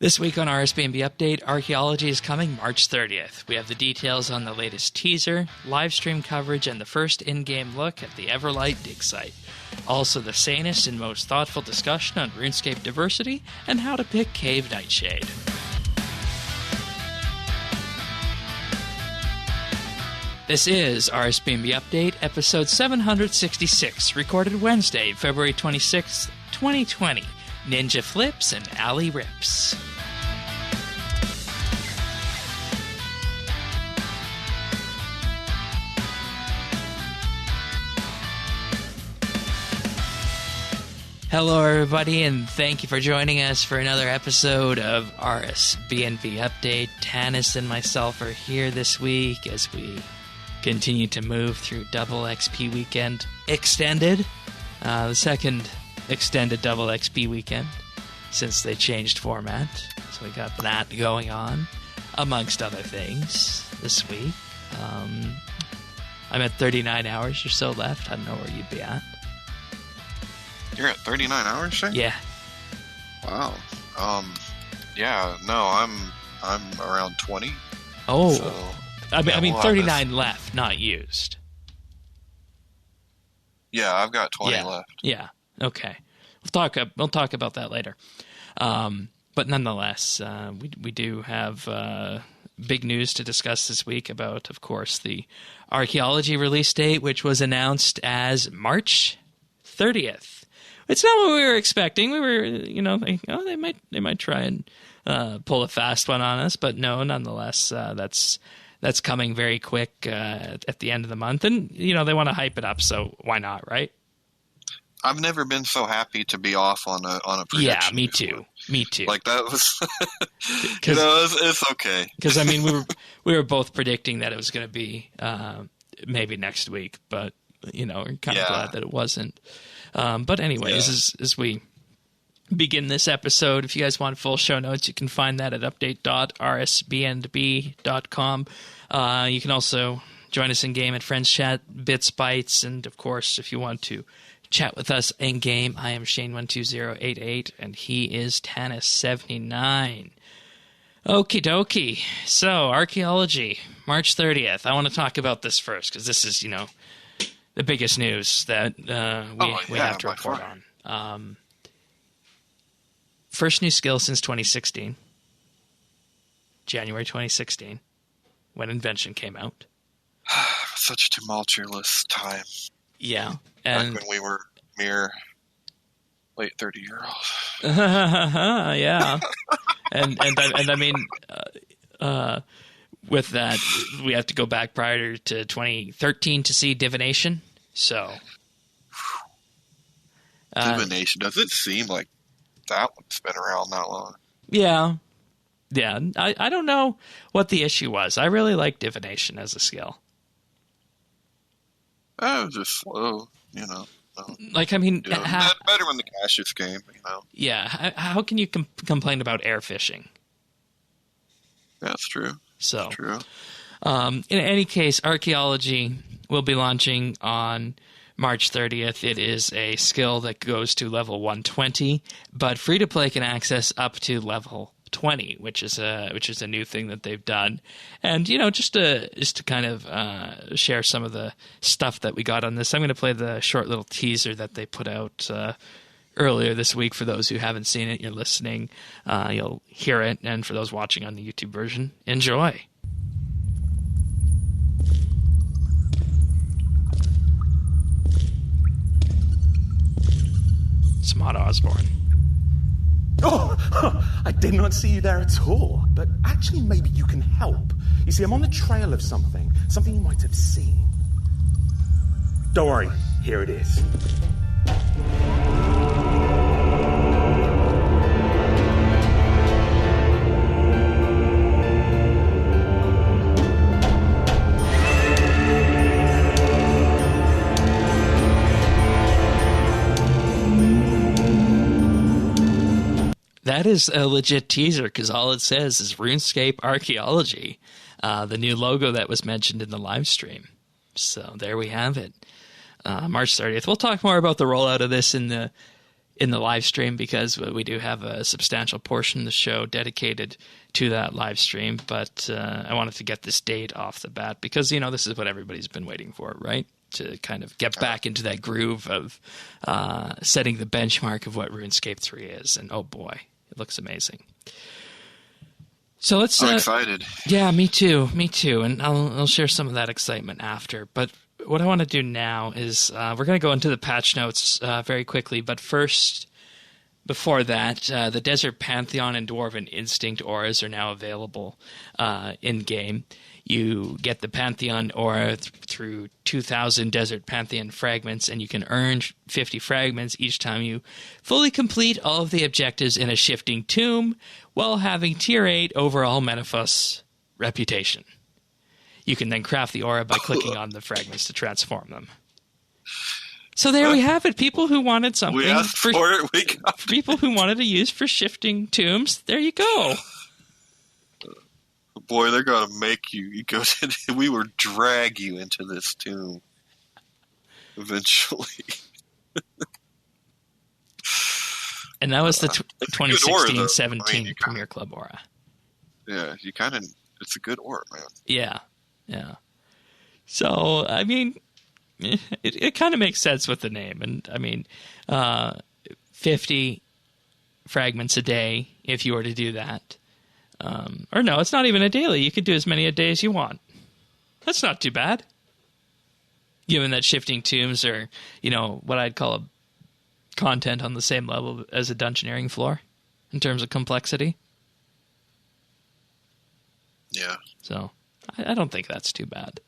This week on RSBANDB Update, Archaeology is coming March 30th. We have the details on the latest teaser, live stream coverage, and the first in-game look at the Everlight digsite. Also the sanest and most thoughtful discussion on RuneScape diversity and how to pick Cave Nightshade. This is RSBANDB Update, episode 766, recorded Wednesday, February 26th, 2020. Ninja Flips and Alley Rips. Hello, everybody, and thank you for joining us for another episode of RSBANDB Update. Tanis and myself are here this week as we continue to move through Double XP Weekend Extended, the second extended Double XP Weekend since they changed format. So we got that going on, amongst other things, this week. I'm at 39 hours or so left. I don't know where you'd be at. You're at 39 hours, Shane? Yeah. Wow. Yeah, no, I'm around 20. Oh. So, I mean 39 left, not used. Yeah, I've got 20 left. Yeah. Okay. We'll talk about that later. But nonetheless, we do have big news to discuss this week about, of course, the Archaeology release date, which was announced as March 30th. It's not what we were expecting. We were, they might try and pull a fast one on us, but no, nonetheless, that's coming very quick at the end of the month, and they want to hype it up, so why not, right? I've never been so happy to be off on a prediction. Yeah, me before. too. Me too. Like that was, it's okay. Because we were both predicting that it was going to be maybe next week, but we're kind of glad that it wasn't. But anyways, as we begin this episode, if you guys want full show notes, you can find that at update.rsbandb.com. You can also join us in game at Friends Chat, Bits, Bytes, and of course, if you want to chat with us in game, I am Shane12088, and he is Tanis79. Okie dokie. So, Archaeology, March 30th. I want to talk about this first, because this is, the biggest news that we have to report on. First new skill since 2016. January 2016, when Invention came out. Such a tumultuous time. Yeah. And back when we were mere late 30-year-olds. Yeah. and I mean, with that, we have to go back prior to 2013 to see Divination. So, Divination, does it seem like that one's been around that long? Yeah. Yeah. I don't know what the issue was. I really like Divination as a skill. It was just slow, Like, I mean, better when the caches came, Yeah. How can you complain about air fishing? That's true. So, that's true. In any case, Archaeology will be launching on March 30th. It is a skill that goes to level 120, but free-to-play can access up to level 20, which is a new thing that they've done. And just to kind of share some of the stuff that we got on this, I'm going to play the short little teaser that they put out earlier this week. For those who haven't seen it, you're listening, you'll hear it, and for those watching on the YouTube version, enjoy. Samad Osborne. Oh, I did not see you there at all. But actually, maybe you can help. You see, I'm on the trail of something you might have seen. Don't worry, here it is. That is a legit teaser because all it says is RuneScape Archaeology, the new logo that was mentioned in the live stream. So there we have it. March 30th. We'll talk more about the rollout of this in the in the live stream, because we do have a substantial portion of the show dedicated to that live stream. But I wanted to get this date off the bat because, this is what everybody's been waiting for, right? To kind of get back into that groove of setting the benchmark of what RuneScape 3 is. And oh boy, it looks amazing. So let's. I'm excited. Yeah, me too. And I'll share some of that excitement after. But what I want to do now is we're going to go into the patch notes very quickly. But first, before that, the Desert Pantheon and Dwarven Instinct auras are now available in-game. You get the Pantheon aura through 2,000 Desert Pantheon fragments, and you can earn 50 fragments each time you fully complete all of the objectives in a shifting tomb while having Tier 8 overall Menaphos reputation. You can then craft the aura by clicking on the fragments to transform them. So there we have it. People who wanted something we asked for it, we got it. People who wanted to use for shifting tombs, there you go. Boy, they're going to make you go. We will drag you into this tomb eventually. And that was the 2016-17 Premier Club aura. Yeah, it's a good aura, man. Yeah. So, I mean, it kind of makes sense with the name. And, 50 fragments a day if you were to do that. Or no, it's not even a daily. You could do as many a day as you want. That's not too bad. Given that shifting tombs are, what I'd call a content on the same level as a dungeoneering floor in terms of complexity. Yeah. So I don't think that's too bad.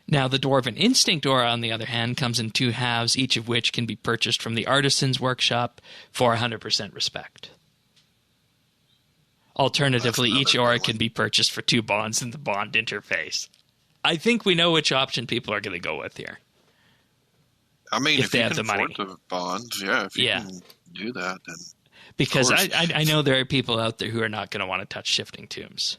Now, the Dwarven Instinct aura, on the other hand, comes in 2 halves, each of which can be purchased from the Artisan's Workshop for 100% respect. Alternatively, each aura can be purchased for 2 bonds in the bond interface. I think we know which option people are going to go with here. I mean, if they have the money. The bonds, if you can do that, then because I know there are people out there who are not going to want to touch shifting tombs.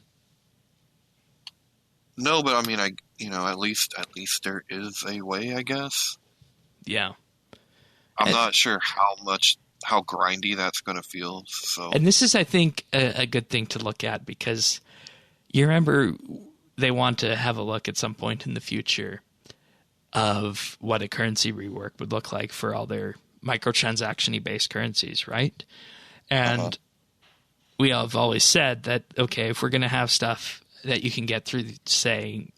No, but I mean, at least there is a way, I guess. Yeah, I'm not sure how grindy that's going to feel. So, and this is, I think, a good thing to look at, because you remember they want to have a look at some point in the future of what a currency rework would look like for all their microtransaction-y based currencies, right? And we have always said that, okay, if we're going to have stuff that you can get through, say,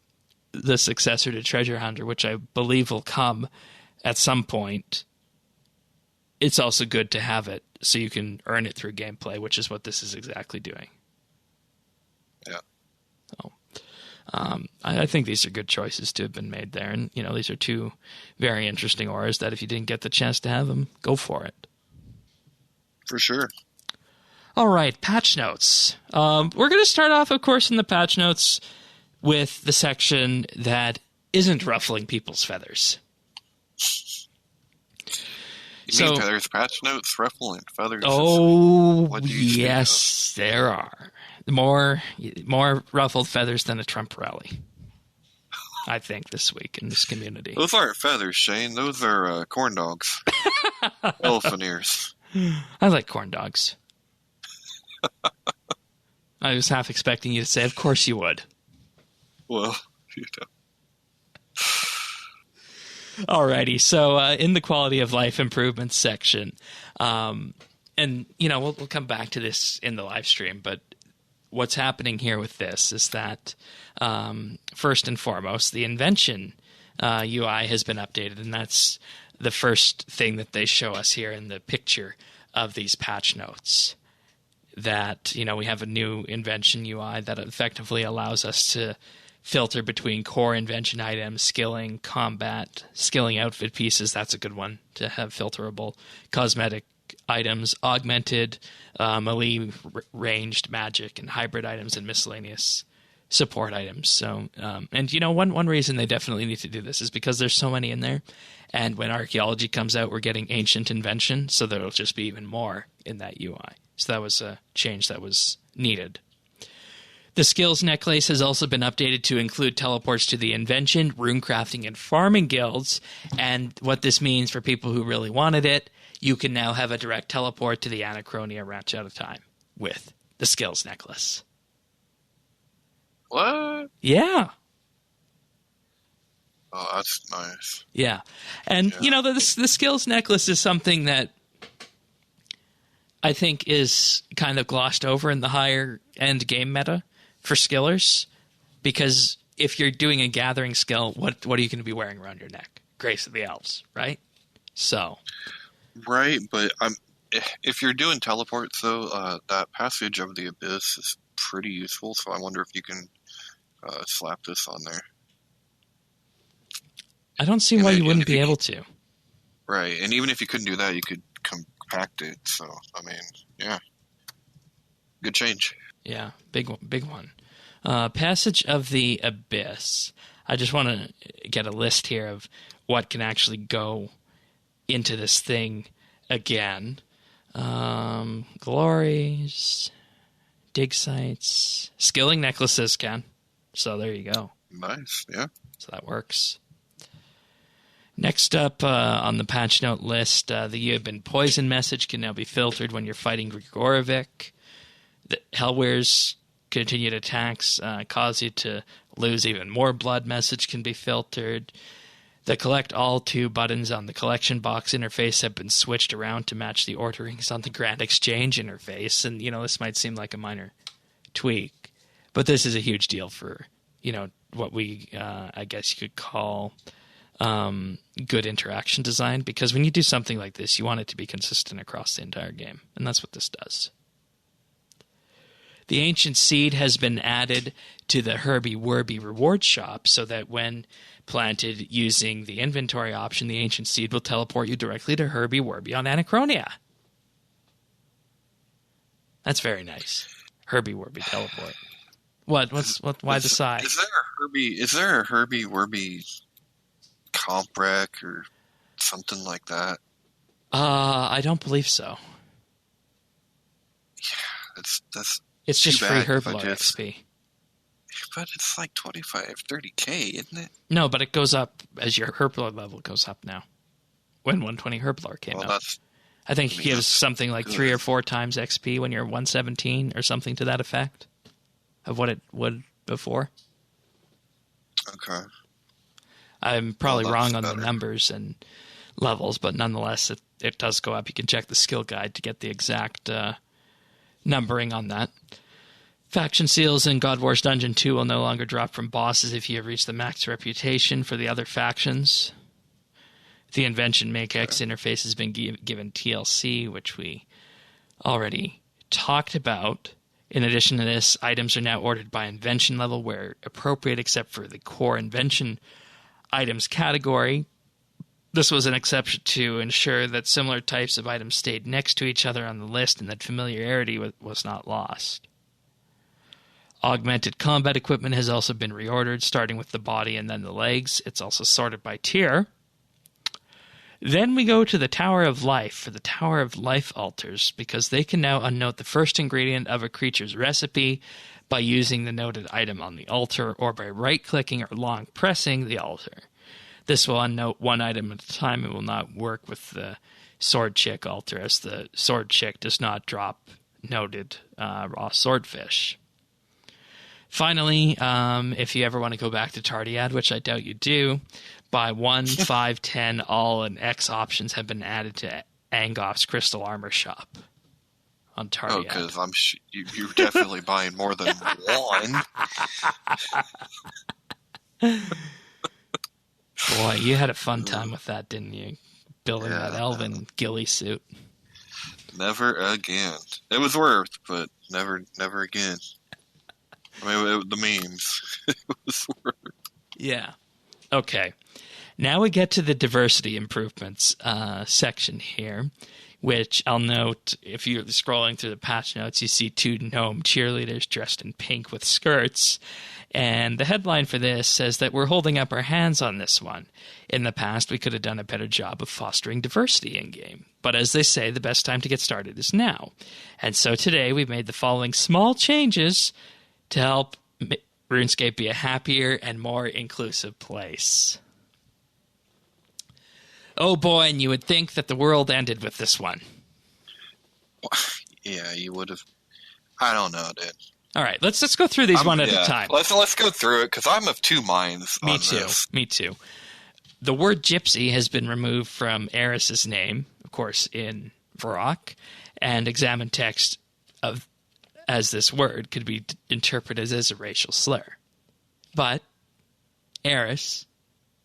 the successor to Treasure Hunter, which I believe will come at some point, it's also good to have it so you can earn it through gameplay, which is what this is exactly doing. Yeah. So, I think these are good choices to have been made there. And, these are 2 very interesting auras that if you didn't get the chance to have them, go for it. For sure. All right, patch notes. We're going to start off, of course, in the patch notes with the section that isn't ruffling people's feathers. You mean there's patch notes ruffling feathers? Oh, yes, there are. More ruffled feathers than a Trump rally, I think, this week in this community. Those aren't feathers, Shane. Those are corn dogs. Elephant ears. I like corn dogs. I was half expecting you to say, of course you would. Well, Alrighty, so in the quality of life improvements section, and we'll come back to this in the live stream, but what's happening here with this is that first and foremost, the invention UI has been updated, and that's the first thing that they show us here in the picture of these patch notes. That we have a new invention UI that effectively allows us to filter between core invention items, skilling, combat, skilling outfit pieces. That's a good one to have filterable. Cosmetic items, augmented, melee ranged magic, and hybrid items, and miscellaneous support items. So, one reason they definitely need to do this is because there's so many in there. And when Archaeology comes out, we're getting Ancient Invention, so there'll just be even more in that UI. So that was a change that was needed. The skills necklace has also been updated to include teleports to the invention, runecrafting, and farming guilds. And what this means for people who really wanted it, you can now have a direct teleport to the Anachronia Ranch out of time with the skills necklace. What? Yeah. Oh, that's nice. Yeah. And, you know, the skills necklace is something that I think is kind of glossed over in the higher end game meta for skillers, because if you're doing a gathering skill, what are you going to be wearing around your neck? Grace of the Elves, right? So, right, but if you're doing teleports though, that Passage of the Abyss is pretty useful. So I wonder if you can slap this on there. I don't see why you wouldn't be able to. Right, and even if you couldn't do that, you could compact it. So I mean, yeah, good change. Yeah, big one. Passage of the Abyss. I just want to get a list here of what can actually go into this thing again. Glories, dig sites, skilling necklaces can. So there you go. Nice, yeah. So that works. Next up on the patch note list, the "You have been poisoned" message can now be filtered when you're fighting Grigorovic. The Hellware's continued attacks cause you to lose even more blood message can be filtered. The collect all 2 buttons on the collection box interface have been switched around to match the orderings on the Grand Exchange interface. And, you know, this might seem like a minor tweak, but this is a huge deal for, you know, what we, I guess you could call good interaction design, because when you do something like this, you want it to be consistent across the entire game. And that's what this does. The Ancient Seed has been added to the Herbie Werby reward shop so that when planted using the inventory option, the Ancient Seed will teleport you directly to Herbie Werby on Anachronia. That's very nice. Herbie Werby teleport. Why the sigh? Is there a Herbie Werby comp rec or something like that? I don't believe so. Yeah, it's just free Herbalife XP. But it's like 25-30K, isn't it? No, but it goes up as your Herbalife level goes up now. When 120 Herbalife came out. I think it gives something like 3 or 4 times XP when you're 117 or something to that effect of what it would before. Okay. I'm probably wrong on the numbers and levels, but nonetheless, it does go up. You can check the skill guide to get the exact numbering on that. Faction seals in God Wars Dungeon 2 will no longer drop from bosses if you have reached the max reputation for the other factions. The Invention Make X interface has been given TLC, which we already talked about. In addition to this, items are now ordered by invention level where appropriate, except for the core invention items category. This was an exception to ensure that similar types of items stayed next to each other on the list and that familiarity was not lost. Augmented combat equipment has also been reordered, starting with the body and then the legs. It's also sorted by tier. Then we go to the Tower of Life for the Tower of Life altars, because they can now unnote the first ingredient of a creature's recipe by using the noted item on the altar or by right-clicking or long pressing the altar. This will unnote one item at a time and will not work with the Sword Chick altar, as the Sword Chick does not drop noted raw swordfish. Finally, if you ever want to go back to Tardiad, which I doubt you do, by 1, 5, 10, all, and X options have been added to Angoff's Crystal Armor shop on Tardiad. Oh, because you're definitely buying more than one. Boy, you had a fun time with that, didn't you? Building that elven ghillie suit. Never again. It was worth, but never again. I mean, the memes. It was worth. Yeah. Okay. Now we get to the diversity improvements section here, which I'll note, if you're scrolling through the patch notes, you see 2 gnome cheerleaders dressed in pink with skirts. And the headline for this says that we're holding up our hands on this one. In the past, we could have done a better job of fostering diversity in-game. But as they say, the best time to get started is now. And so today we made the following small changes to help RuneScape be a happier and more inclusive place. Oh boy, and you would think that the world ended with this one. Yeah, you would have. I don't know, dude. All right, let's go through these one at a time. Let's go through it, because I'm of two minds on Me too. this. Me too. The word gypsy has been removed from Eris's name, of course, in Varrock, and examined text as this word could be interpreted as a racial slur. But Eris,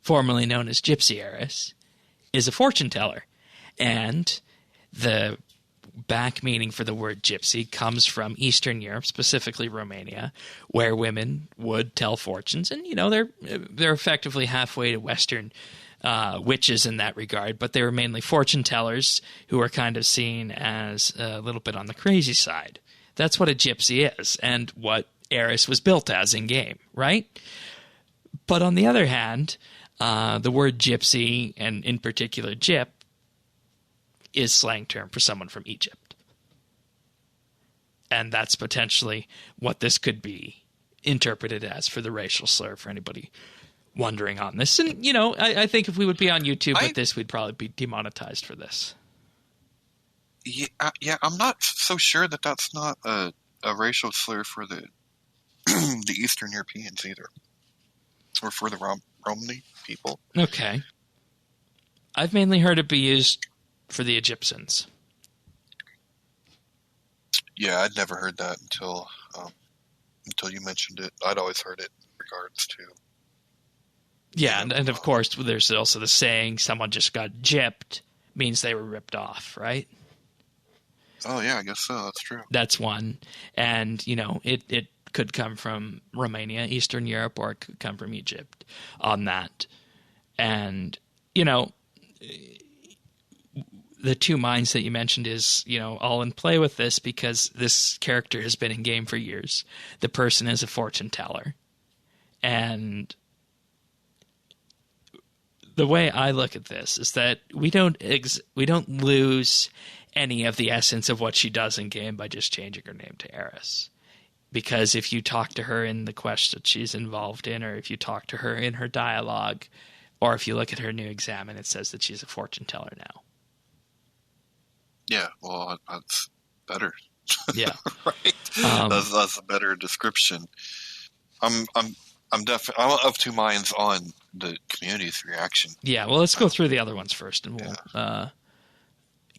formerly known as Gypsy Eris, is a fortune teller, and the back meaning for the word gypsy comes from Eastern Europe, specifically Romania, where women would tell fortunes, and they're effectively halfway to Western witches in that regard, but they were mainly fortune tellers who are kind of seen as a little bit on the crazy side. That's what a gypsy is, and what Eris was built as in game, right? But on the other hand, the word gypsy, and in particular gyp, is slang term for someone from Egypt. And that's potentially what this could be interpreted as for the racial slur, for anybody wondering on this. And, I think if we would be on YouTube with this, we'd probably be demonetized for this. Yeah, I'm not so sure that that's not a racial slur for the the Eastern Europeans either. Or for the Romani people. Okay. I've mainly heard it be used for the Egyptians. Yeah, I'd never heard that until you mentioned it. I'd always heard it in regards to... Yeah, and of course, there's also the saying, someone just got gypped, means they were ripped off, right? Oh, yeah, I guess so. That's true. That's one. And, it could come from Romania, Eastern Europe, or it could come from Egypt on that. And, the two minds that you mentioned is, all in play with this because this character has been in game for years. The person is a fortune teller. And the way I look at this is that we don't lose any of the essence of what she does in game by just changing her name to Eris. Because if you talk to her in the quest that she's involved in, or if you talk to her in her dialogue, or if you look at her new examine, it says that she's a fortune teller now. Yeah, well, that's better. Yeah, right. That's a better description. I'm of two minds on the community's reaction. Yeah, well, let's go through the other ones first, and we'll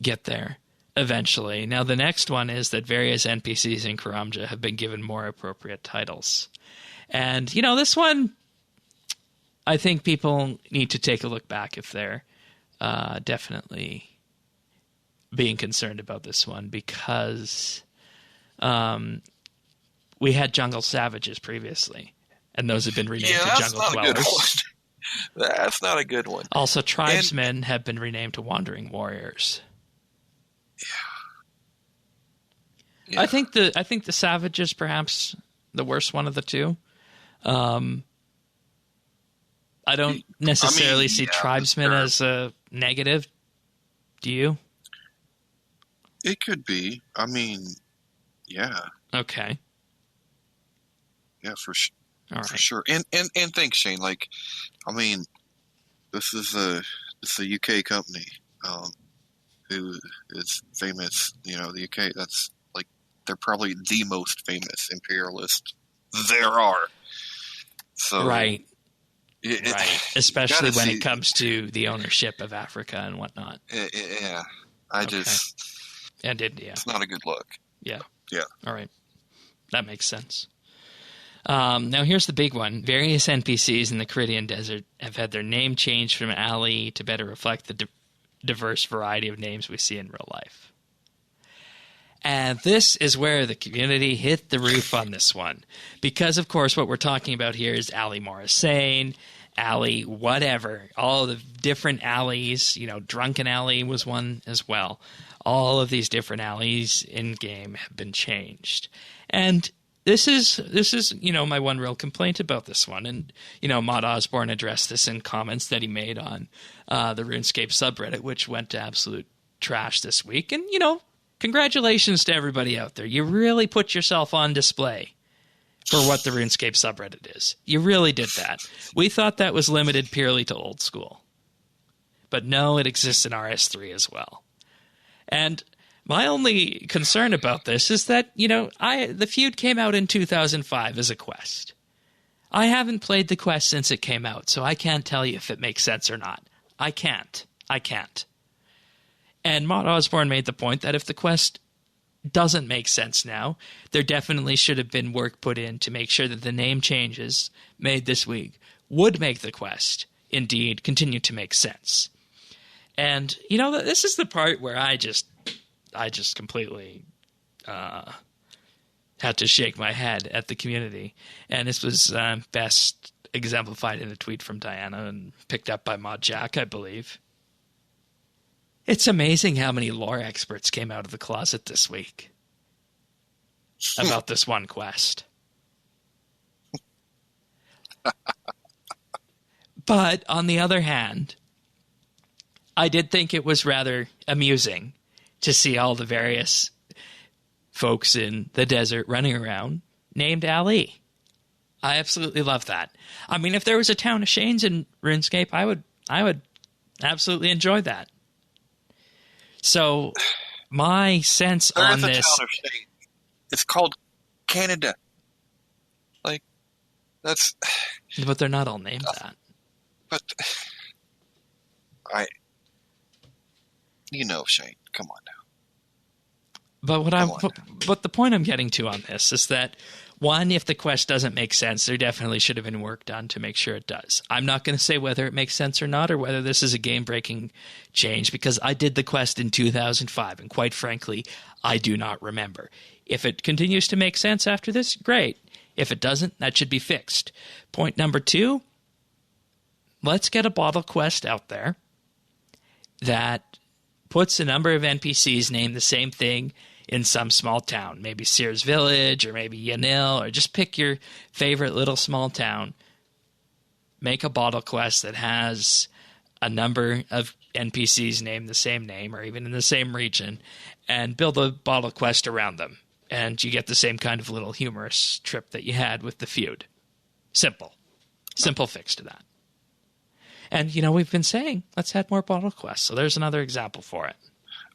get there eventually. Now, the next one is that various NPCs in Karamja have been given more appropriate titles, and this one, I think people need to take a look back if they're definitely being concerned about this one, because we had jungle savages previously, and those have been renamed to jungle dwellers. That's not a good one. Also, tribesmen have been renamed to wandering warriors. Yeah. I think the savage is perhaps the worst one of the two. I don't necessarily see tribesmen as a negative. Do you? It could be. Yeah. Okay. Yeah, for sure. Right. For sure. And thanks, Shane. This is a UK company who is famous. The UK. That's they're probably the most famous imperialist there are. So right. Right. Especially when it comes to the ownership of Africa and whatnot. Yeah. And India. It's not a good look. Yeah. Yeah. All right. That makes sense. Now, here's the big one. Various NPCs in the Caridian Desert have had their name changed from Ali to better reflect the diverse variety of names we see in real life. And this is where the community hit the roof on this one. Because, of course, what we're talking about here is Ali Morrisane, Ali whatever, all the different alleys. Drunken Alley was one as well. All of these different alleys in-game have been changed. And this is my one real complaint about this one. And, Maud Osborne addressed this in comments that he made on the RuneScape subreddit, which went to absolute trash this week. And, congratulations to everybody out there. You really put yourself on display for what the RuneScape subreddit is. You really did that. We thought that was limited purely to old school. But no, it exists in RS3 as well. And my only concern about this is that, the feud came out in 2005 as a quest. I haven't played the quest since it came out, so I can't tell you if it makes sense or not. I can't. And Maud Osborne made the point that if the quest doesn't make sense now, there definitely should have been work put in to make sure that the name changes made this week would make the quest indeed continue to make sense. And, this is the part where I just completely had to shake my head at the community. And this was best exemplified in a tweet from Diana and picked up by Mod Jack, I believe. It's amazing how many lore experts came out of the closet this week about this one quest. But on the other hand, I did think it was rather amusing to see all the various folks in the desert running around named Ali. I absolutely love that. I mean, if there was a town of Shanes in RuneScape, I would absolutely enjoy that. So my sense on this... Town of Shane. It's called Canada. Like, that's... But they're not all named that. But... Shane, come on now. But the point I'm getting to on this is that, one, if the quest doesn't make sense, there definitely should have been work done to make sure it does. I'm not going to say whether it makes sense or not, or whether this is a game-breaking change, because I did the quest in 2005, and quite frankly, I do not remember. If it continues to make sense after this, great. If it doesn't, that should be fixed. Point number 2, let's get a bottle quest out there that puts a number of NPCs named the same thing in some small town, maybe Sears Village or maybe Yanil, or just pick your favorite little small town. Make a bottle quest that has a number of NPCs named the same name or even in the same region, and build a bottle quest around them. And you get the same kind of little humorous trip that you had with the feud. Simple fix to that. And, we've been saying, let's add more bottle quests. So there's another example for it.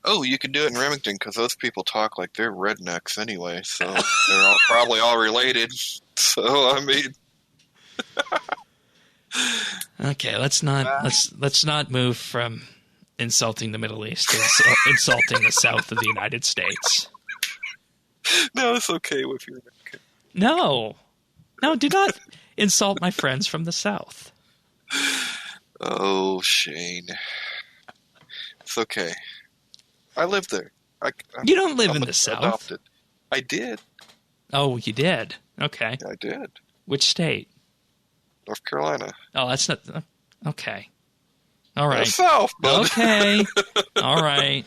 Oh, you can do it in Remington because those people talk like they're rednecks anyway. So they're probably all related. So, I mean... Okay, let's not move from insulting the Middle East to insulting the South of the United States. No, it's okay with your American. No, do not insult my friends from the South. Oh, Shane. It's okay. I live there. You don't live in the South. Adopted. I did. Oh, you did? Okay. I did. Which state? North Carolina. Oh, that's not... Okay. All right. The South, bud. Okay. All right.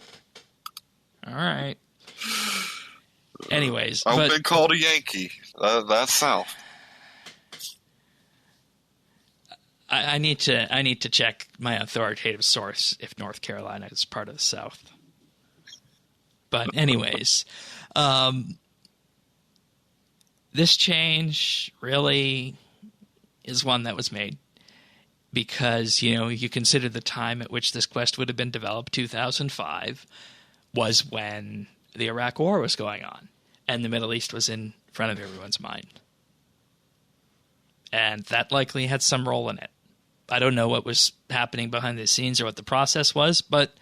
Anyways. I've been called a Yankee. That's South. I need to check my authoritative source if North Carolina is part of the South. But anyways, this change really is one that was made because, you consider the time at which this quest would have been developed, 2005, was when the Iraq War was going on and the Middle East was in front of everyone's mind. And that likely had some role in it. I don't know what was happening behind the scenes or what the process was, but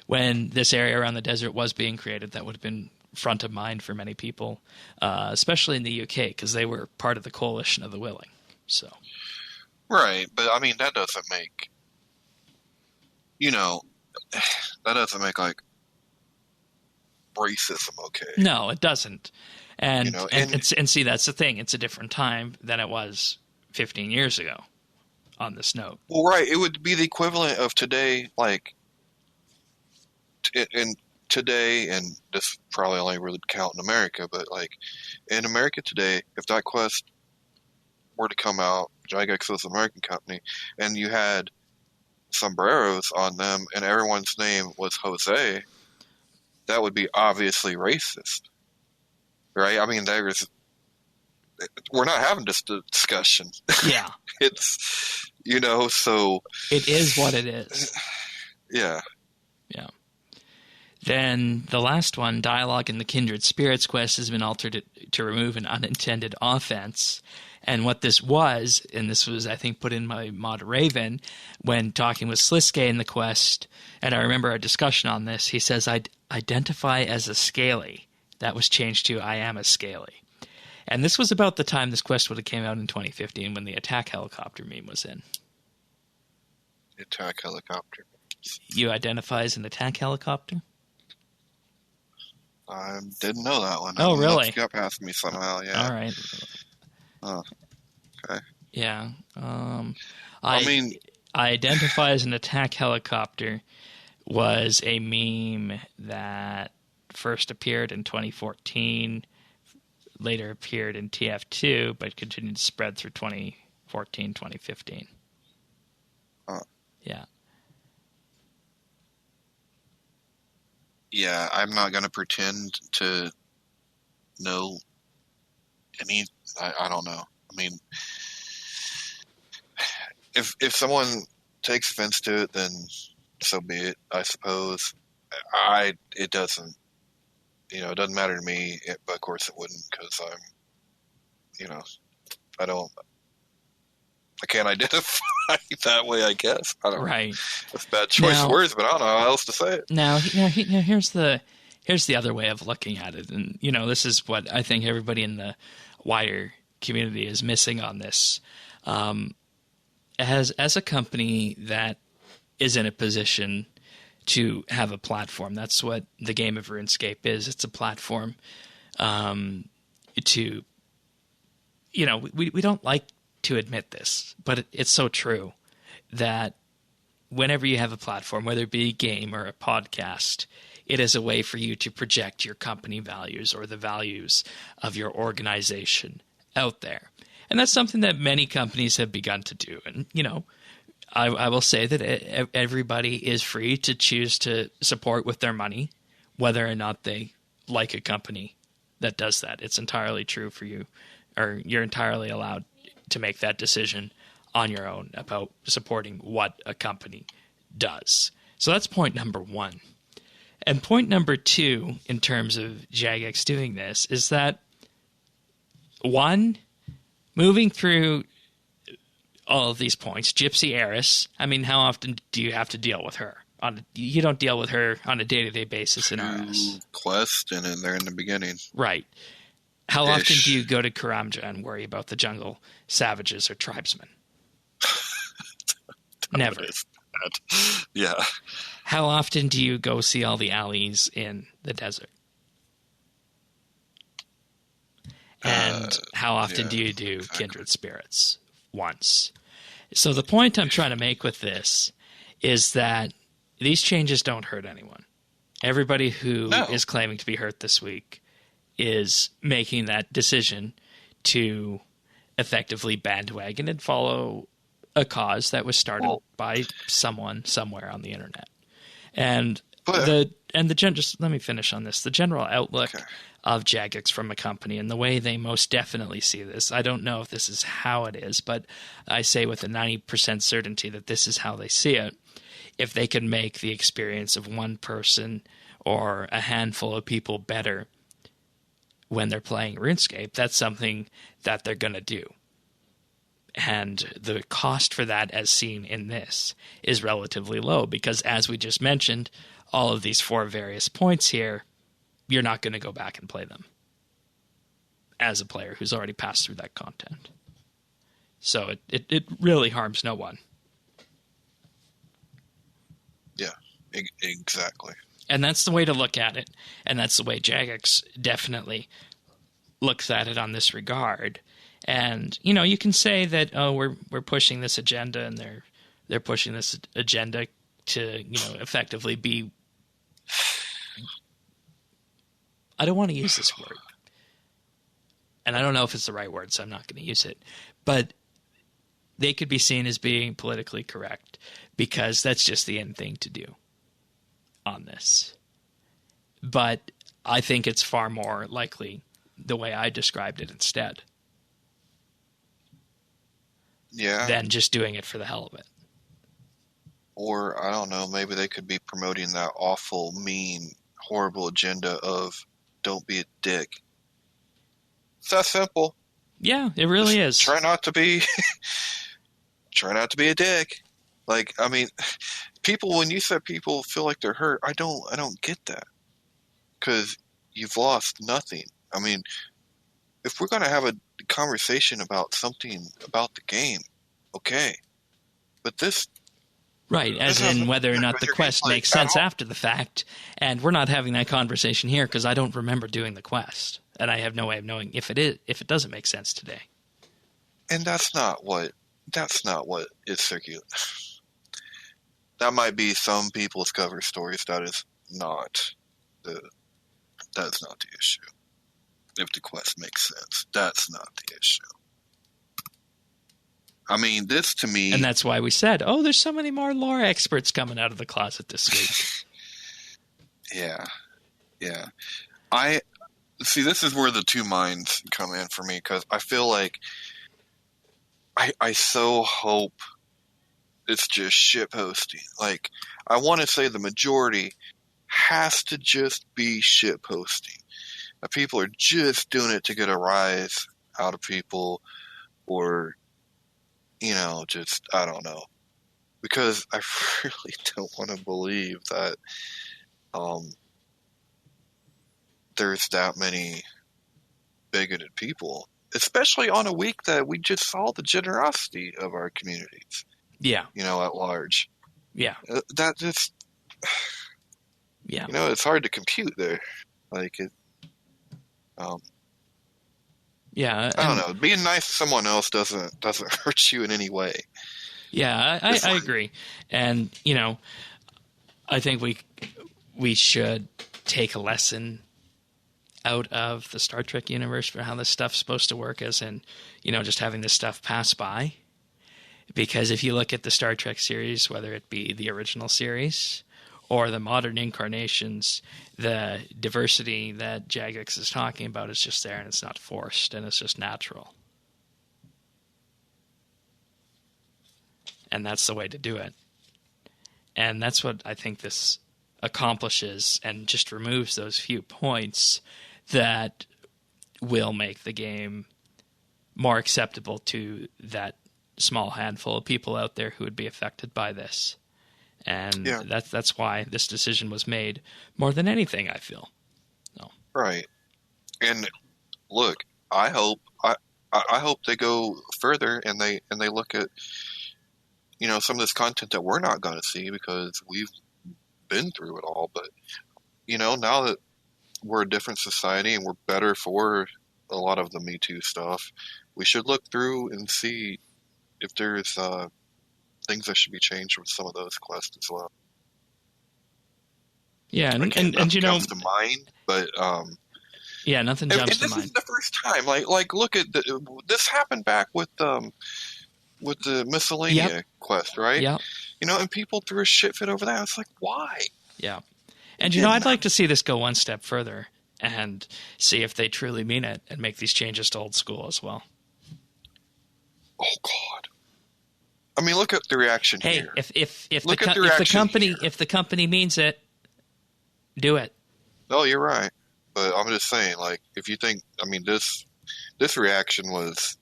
when this area around the desert was being created, that would have been front of mind for many people, especially in the UK, because they were part of the coalition of the willing. So, right, but I mean that doesn't make, like racism okay. No, it doesn't. And see, that's the thing. It's a different time than it was 15 years ago. On this note, well, right, it would be the equivalent of today, like in today, and this probably only really count in America, but like in America today, if that quest were to come out, Gygax was an American company, and you had sombreros on them, and everyone's name was Jose, that would be obviously racist, right? I mean, we're not having this discussion. Yeah. It's, you know, so It is what it is. Yeah. Yeah. Then the last one, Dialogue in the Kindred Spirits quest, has been altered to remove an unintended offense. And what this was, and this was, I think, put in by Mod Raven when talking with Sliske in the quest, and I remember our discussion on this, he says, "I'd identify as a scaly." That was changed to "I am a scaly." And this was about the time this quest would have came out in 2015 when the attack helicopter meme was in. Attack helicopter. You identify as an attack helicopter? I didn't know that one. Oh, really? That got past me somehow, yeah. All right. Oh, okay. Yeah. I mean... I identify as an attack helicopter was a meme that first appeared in 2014, later appeared in TF2, but continued to spread through 2014, 2015. Yeah. Yeah, I'm not going to pretend to know any... I don't know. I mean, if someone takes offense to it, then so be it, I suppose. It doesn't, you know, it doesn't matter to me, but of course it wouldn't, because I'm, you know, I can't identify that way, I guess. I don't Right. know. That's a bad choice of words, but I don't know how else to say it. Now here's the other way of looking at it, and you know, this is what I think everybody in the wider community is missing on this. As a company that is in a position to have a platform, that's what the game of RuneScape is. It's a platform to, you know, we don't like to admit this, but it's so true that whenever you have a platform, whether it be a game or a podcast, it is a way for you to project your company values or the values of your organization out there. And that's something that many companies have begun to do. And, you know, I will say that everybody is free to choose to support with their money, whether or not they like a company that does that. It's entirely true for you, or you're entirely allowed to make that decision on your own about supporting what a company does. So that's point number one. And point number two, in terms of Jagex doing this, is that, one, moving through all of these points, Gypsy Heiress, I mean, how often do you have to deal with her? You don't deal with her on a day-to-day basis in RS. Quest, and then they're in the beginning. Right. How often do you go to Karamja and worry about the jungle savages or tribesmen? Never. Yeah. How often do you go see all the alleys in the desert? And how often do you do Kindred Spirits? Once. So the point I'm trying to make with this is that these changes don't hurt anyone. Everybody who is claiming to be hurt this week is making that decision to effectively bandwagon and follow a cause that was started by someone somewhere on the internet. And just let me finish on this. The general outlook of Jagex from a company and the way they most definitely see this, I don't know if this is how it is, but I say with a 90% certainty that this is how they see it. If they can make the experience of one person or a handful of people better when they're playing RuneScape, that's something that they're going to do. And the cost for that, as seen in this, is relatively low because, as we just mentioned, all of these four various points here, you're not going to go back and play them as a player who's already passed through that content. So it really harms no one. Yeah, exactly. And that's the way to look at it. And that's the way Jagex definitely looks at it on this regard. And, you know, you can say that, oh, we're pushing this agenda and they're pushing this agenda to, you know, effectively be, I don't want to use this word. And I don't know if it's the right word, so I'm not going to use it. But they could be seen as being politically correct because that's just the end thing to do on this. But I think it's far more likely the way I described it instead. than just doing it for the hell of it. Or, I don't know, maybe they could be promoting that awful, mean, horrible agenda of don't be a dick. It's that simple. Yeah, it really is. Try not to be a dick. Like, I mean, people, when you said people feel like they're hurt, I don't get that. Because you've lost nothing. I mean, if we're going to have a conversation about something about the game, okay. But this... Right, as in whether or not the quest makes sense after the fact. And we're not having that conversation here because I don't remember doing the quest. And I have no way of knowing if it doesn't make sense today. And that's not what is circular. That might be some people's cover stories. That is not the issue. If the quest makes sense, that's not the issue. I mean, this to me... And that's why we said, there's so many more lore experts coming out of the closet this week. Yeah. See, this is where the two minds come in for me, because I feel like I so hope it's just shitposting. Like, I want to say the majority has to just be shitposting. People are just doing it to get a rise out of people, or... just, I don't know. Because I really don't want to believe that there's that many bigoted people. Especially on a week that we just saw the generosity of our communities. Yeah. At large. Yeah. That just... Yeah. It's hard to compute there. Like, it... Yeah, I don't know. Being nice to someone else doesn't hurt you in any way. Yeah, I agree, and I think we should take a lesson out of the Star Trek universe for how this stuff's supposed to work, as in just having this stuff pass by. Because if you look at the Star Trek series, whether it be the original series or the modern incarnations, the diversity that Jagex is talking about is just there, and it's not forced, and it's just natural. And that's the way to do it. And that's what I think this accomplishes, and just removes those few points that will make the game more acceptable to that small handful of people out there who would be affected by this. And that's why this decision was made more than anything, I feel. So. Right. And look, I hope they go further and they look at some of this content that we're not going to see because we've been through it all. But now that we're a different society and we're better for a lot of the Me Too stuff, we should look through and see if there's things that should be changed with some of those quests as well. Yeah, and jumps to mind, but yeah, nothing jumps to mind. This is the first time. Like look at this happened back with the Miscellanea quest, right? Yeah. And people threw a shit fit over that. It's like, why? Yeah. And I'd like to see this go one step further and see if they truly mean it and make these changes to old school as well. Oh God. I mean, look at the reaction here. If the company means it, do it. No, you're right. But I'm just saying, like, if you think, this reaction was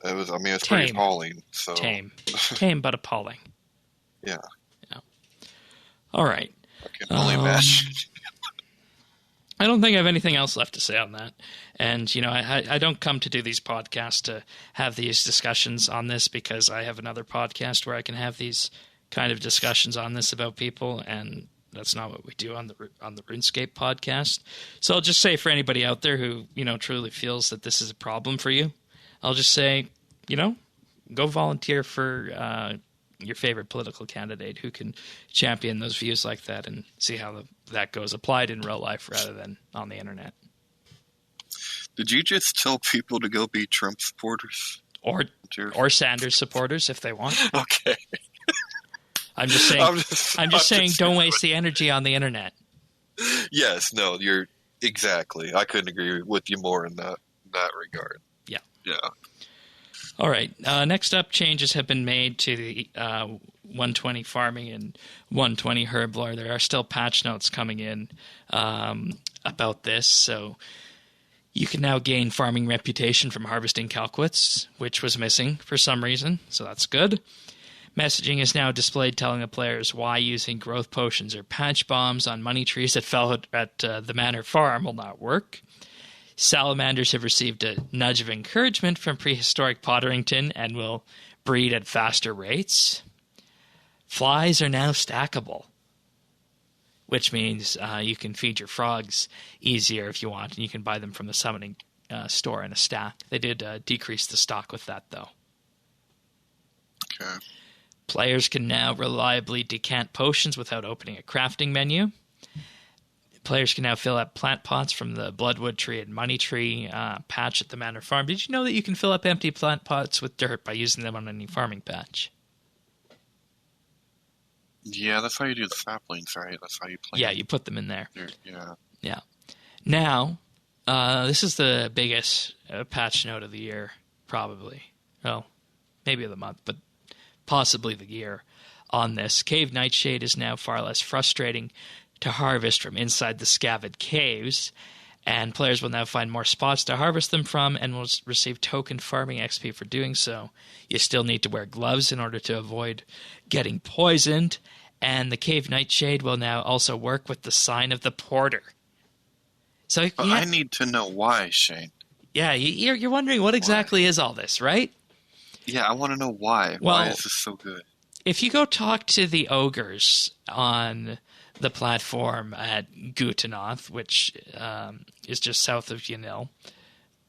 it's pretty appalling. So tame but appalling. Yeah. All right. I can only imagine. I don't think I have anything else left to say on that. And, I don't come to do these podcasts to have these discussions on this because I have another podcast where I can have these kind of discussions on this about people, and that's not what we do on the RuneScape podcast. So I'll just say for anybody out there who, truly feels that this is a problem for you, I'll just say, go volunteer for your favorite political candidate who can champion those views like that and see how that goes applied in real life rather than on the internet. Did you just tell people to go be Trump supporters? Or Sanders supporters if they want. Okay. I'm just saying don't waste the energy on the internet. Yes, no, you're exactly. I couldn't agree with you more in that regard. Yeah. Yeah. All right. Next up, changes have been made to the 120 farming and 120 herb lore. There are still patch notes coming in about this, so you can now gain farming reputation from harvesting calquits, which was missing for some reason, so that's good. Messaging is now displayed telling the players why using growth potions or patch bombs on money trees that fell at the Manor Farm will not work. Salamanders have received a nudge of encouragement from prehistoric Potterington and will breed at faster rates. Flies are now stackable, which means you can feed your frogs easier if you want, and you can buy them from the summoning store in a stack. They did decrease the stock with that, though. Okay. Players can now reliably decant potions without opening a crafting menu. Players can now fill up plant pots from the Bloodwood Tree and Money Tree patch at the Manor Farm. Did you know that you can fill up empty plant pots with dirt by using them on any farming patch? Yeah, that's how you do the saplings, right? That's how you plant. Yeah, you put them in there. Yeah. Yeah. Now, this is the biggest patch note of the year, probably. Well, maybe of the month, but possibly the year on this. Cave Nightshade is now far less frustrating to harvest from inside the scavid caves, and players will now find more spots to harvest them from and will receive token farming XP for doing so. You still need to wear gloves in order to avoid getting poisoned, and the Cave Nightshade will now also work with the sign of the porter. So I need to know why, Shane. Yeah, you're wondering what exactly is all this, right? Yeah, I want to know why. Well, why is this so good? If you go talk to the ogres on the platform at Gutanoth, which is just south of Yanil,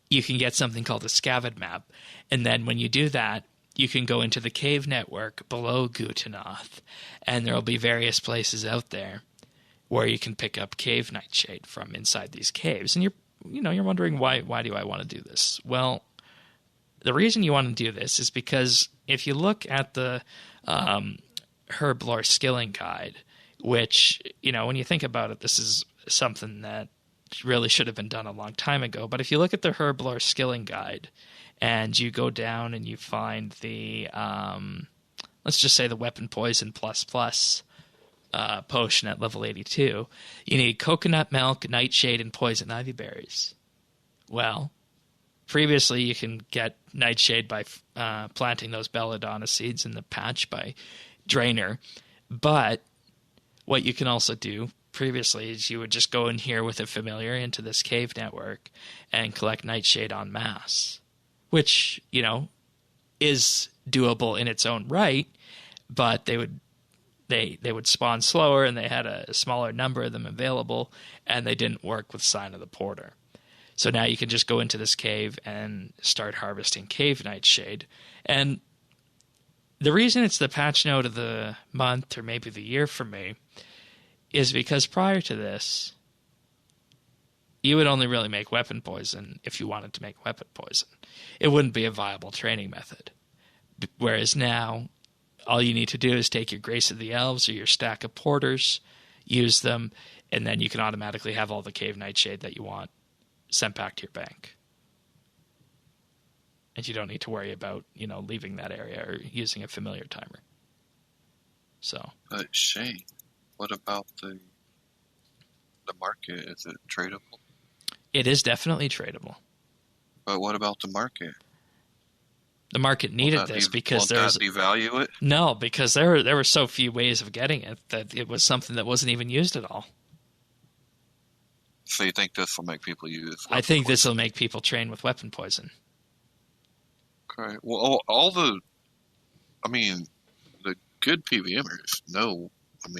you can get something called a scavid map. And then when you do that, you can go into the cave network below Gutanoth, and there will be various places out there where you can pick up Cave Nightshade from inside these caves. And you're wondering why do I want to do this? Well, the reason you want to do this is because if you look at the herb lore skilling guide, which, when you think about it, this is something that really should have been done a long time ago. But if you look at the herb lore skilling guide and you go down and you find the, let's just say the weapon poison ++ potion at level 82, you need coconut milk, nightshade, and poison ivy berries. Well, previously you can get nightshade by planting those belladonna seeds in the patch by Drainer, but what you can also do previously is you would just go in here with a familiar into this cave network and collect nightshade en masse, which, is doable in its own right, but they would spawn slower and they had a smaller number of them available, and they didn't work with Sign of the Porter. So now you can just go into this cave and start harvesting Cave Nightshade. And the reason it's the patch note of the month or maybe the year for me is because prior to this, you would only really make weapon poison if you wanted to make weapon poison. It wouldn't be a viable training method. Whereas now, all you need to do is take your Grace of the Elves or your stack of porters, use them, and then you can automatically have all the Cave Nightshade that you want sent back to your bank. And you don't need to worry about, leaving that area or using a familiar timer. So. But Shane, what about the market? Is it tradable? It is definitely tradable. But what about the market? The market needed this because there's devalue it? No, because there were so few ways of getting it that it was something that wasn't even used at all. So you think this will make people use? I think this will make people train with weapon poison. Okay. Well, the good PVMers know.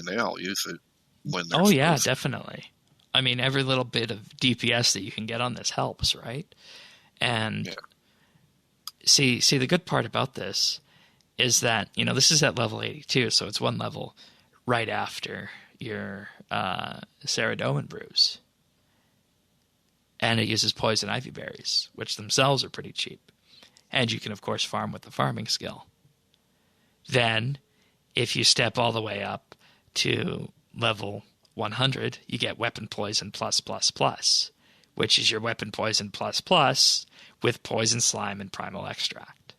They all use it when they're supposed to. Definitely. Every little bit of DPS that you can get on this helps, right? And see, the good part about this is that, this is at level 82, so it's one level right after your Saradomin brews. And it uses poison ivy berries, which themselves are pretty cheap. And you can, of course, farm with the farming skill. Then, if you step all the way up to level 100, you get weapon poison +++, which is your weapon poison ++ with poison slime and primal extract.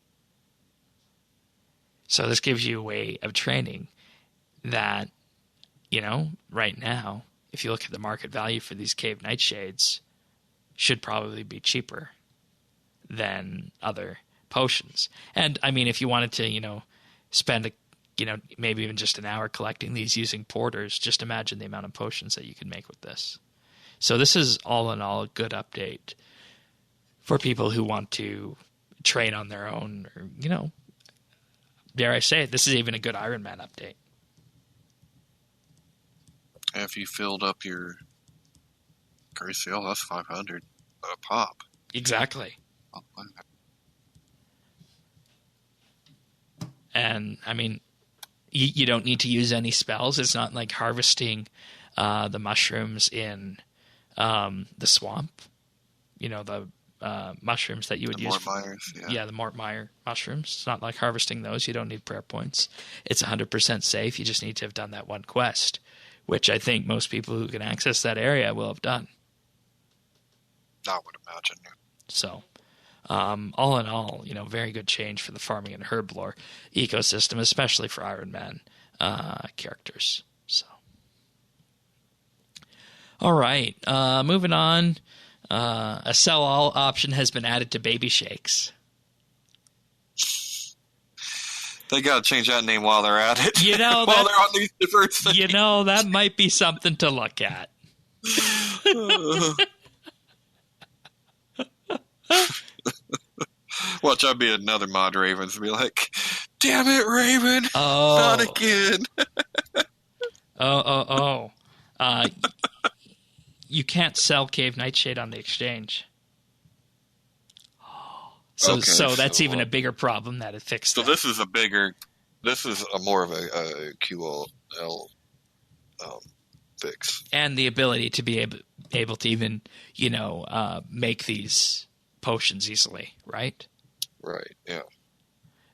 So this gives you a way of training that, right now, if you look at the market value for these Cave Nightshades, should probably be cheaper than other potions. And I mean, if you wanted to, spend maybe even just an hour collecting these using porters, just imagine the amount of potions that you could make with this. So this is all in all a good update for people who want to train on their own, or, dare I say it, this is even a good Iron Man update. If you filled up your Gracie, that's 500 a pop. Exactly. And, I mean, you don't need to use any spells. It's not like harvesting the mushrooms in the swamp. The mushrooms that you would use. The Mort Myers, yeah, the Mort Meyer mushrooms. It's not like harvesting those. You don't need prayer points. It's 100% safe. You just need to have done that one quest, which I think most people who can access that area will have done. I would imagine. So, all in all, very good change for the farming and herb lore ecosystem, especially for Iron Man characters. So, all right, moving on. A sell-all option has been added to Baby Shakes. They got to change that name while they're at it. While they're on these diverse things. That might be something to look at. Watch, I'd be another mod Ravens and be like, damn it, Raven. Oh. Not again. You can't sell Cave Nightshade on the exchange. So that's even a bigger problem that it fixed. So this is a more of a QL fix. And the ability to be able to even, make these potions easily, right? Right, yeah.